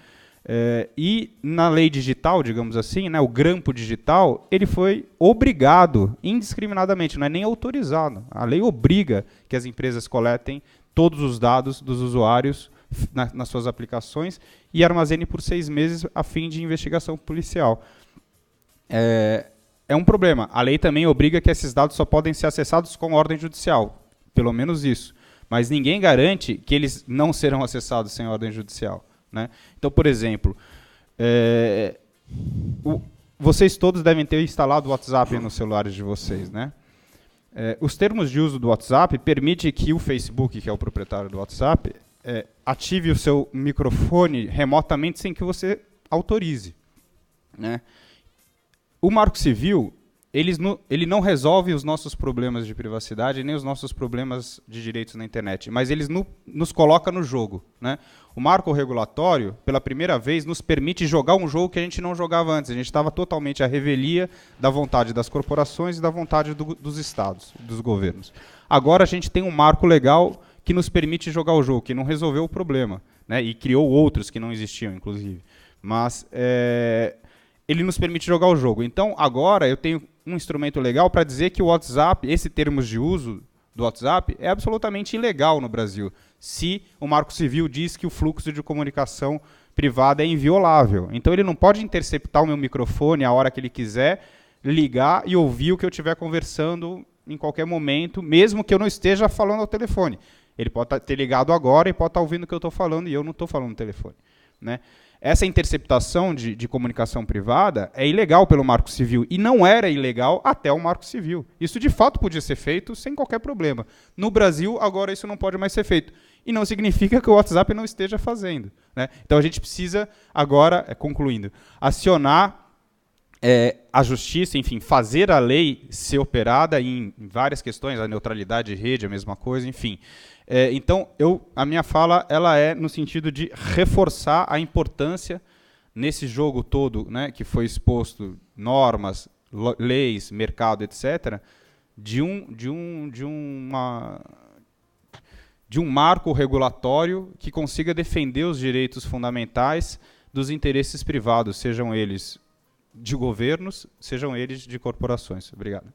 E na lei digital, digamos assim, né, o grampo digital, ele foi obrigado indiscriminadamente, não é nem autorizado. A lei obriga que as empresas coletem todos os dados dos usuários nas suas aplicações e armazenem por 6 meses a fim de investigação policial. É um problema. A lei também obriga que esses dados só podem ser acessados com ordem judicial, pelo menos isso. Mas ninguém garante que eles não serão acessados sem ordem judicial, né? Então, por exemplo, vocês todos devem ter instalado o WhatsApp nos celulares de vocês, né? Os termos de uso do WhatsApp permitem que o Facebook, que é o proprietário do WhatsApp, ative o seu microfone remotamente sem que você autorize, né? O Marco Civil, ele não resolve os nossos problemas de privacidade nem os nossos problemas de direitos na internet, mas ele nos coloca no jogo, né? O marco regulatório, pela primeira vez, nos permite jogar um jogo que a gente não jogava antes. A gente estava totalmente à revelia da vontade das corporações e da vontade dos estados, dos governos. Agora a gente tem um marco legal que nos permite jogar o jogo, que não resolveu o problema, né? E criou outros que não existiam, inclusive. Mas ele nos permite jogar o jogo. Então, agora eu tenho um instrumento legal para dizer que o WhatsApp, esse termos de uso do WhatsApp é absolutamente ilegal no Brasil, se o Marco Civil diz que o fluxo de comunicação privada é inviolável. Então ele não pode interceptar o meu microfone a hora que ele quiser, ligar e ouvir o que eu estiver conversando em qualquer momento, mesmo que eu não esteja falando ao telefone. Ele pode ter ligado agora e pode estar ouvindo o que eu estou falando e eu não estou falando no telefone, né? Essa interceptação de comunicação privada é ilegal pelo Marco Civil, e não era ilegal até o Marco Civil. Isso, de fato, podia ser feito sem qualquer problema. No Brasil, agora, isso não pode mais ser feito. E não significa que o WhatsApp não esteja fazendo, né? Então, a gente precisa, agora, concluindo, acionar a justiça, enfim, fazer a lei ser operada em várias questões, a neutralidade de rede, a mesma coisa, enfim. Então, a minha fala ela é no sentido de reforçar a importância, nesse jogo todo, né, que foi exposto, normas, leis, mercado, etc., de um marco regulatório que consiga defender os direitos fundamentais dos interesses privados, sejam eles de governos, sejam eles de corporações. Obrigado.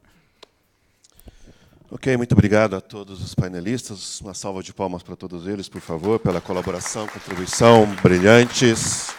Ok, muito obrigado a todos os painelistas. Uma salva de palmas para todos eles, por favor, pela colaboração, contribuição, brilhantes.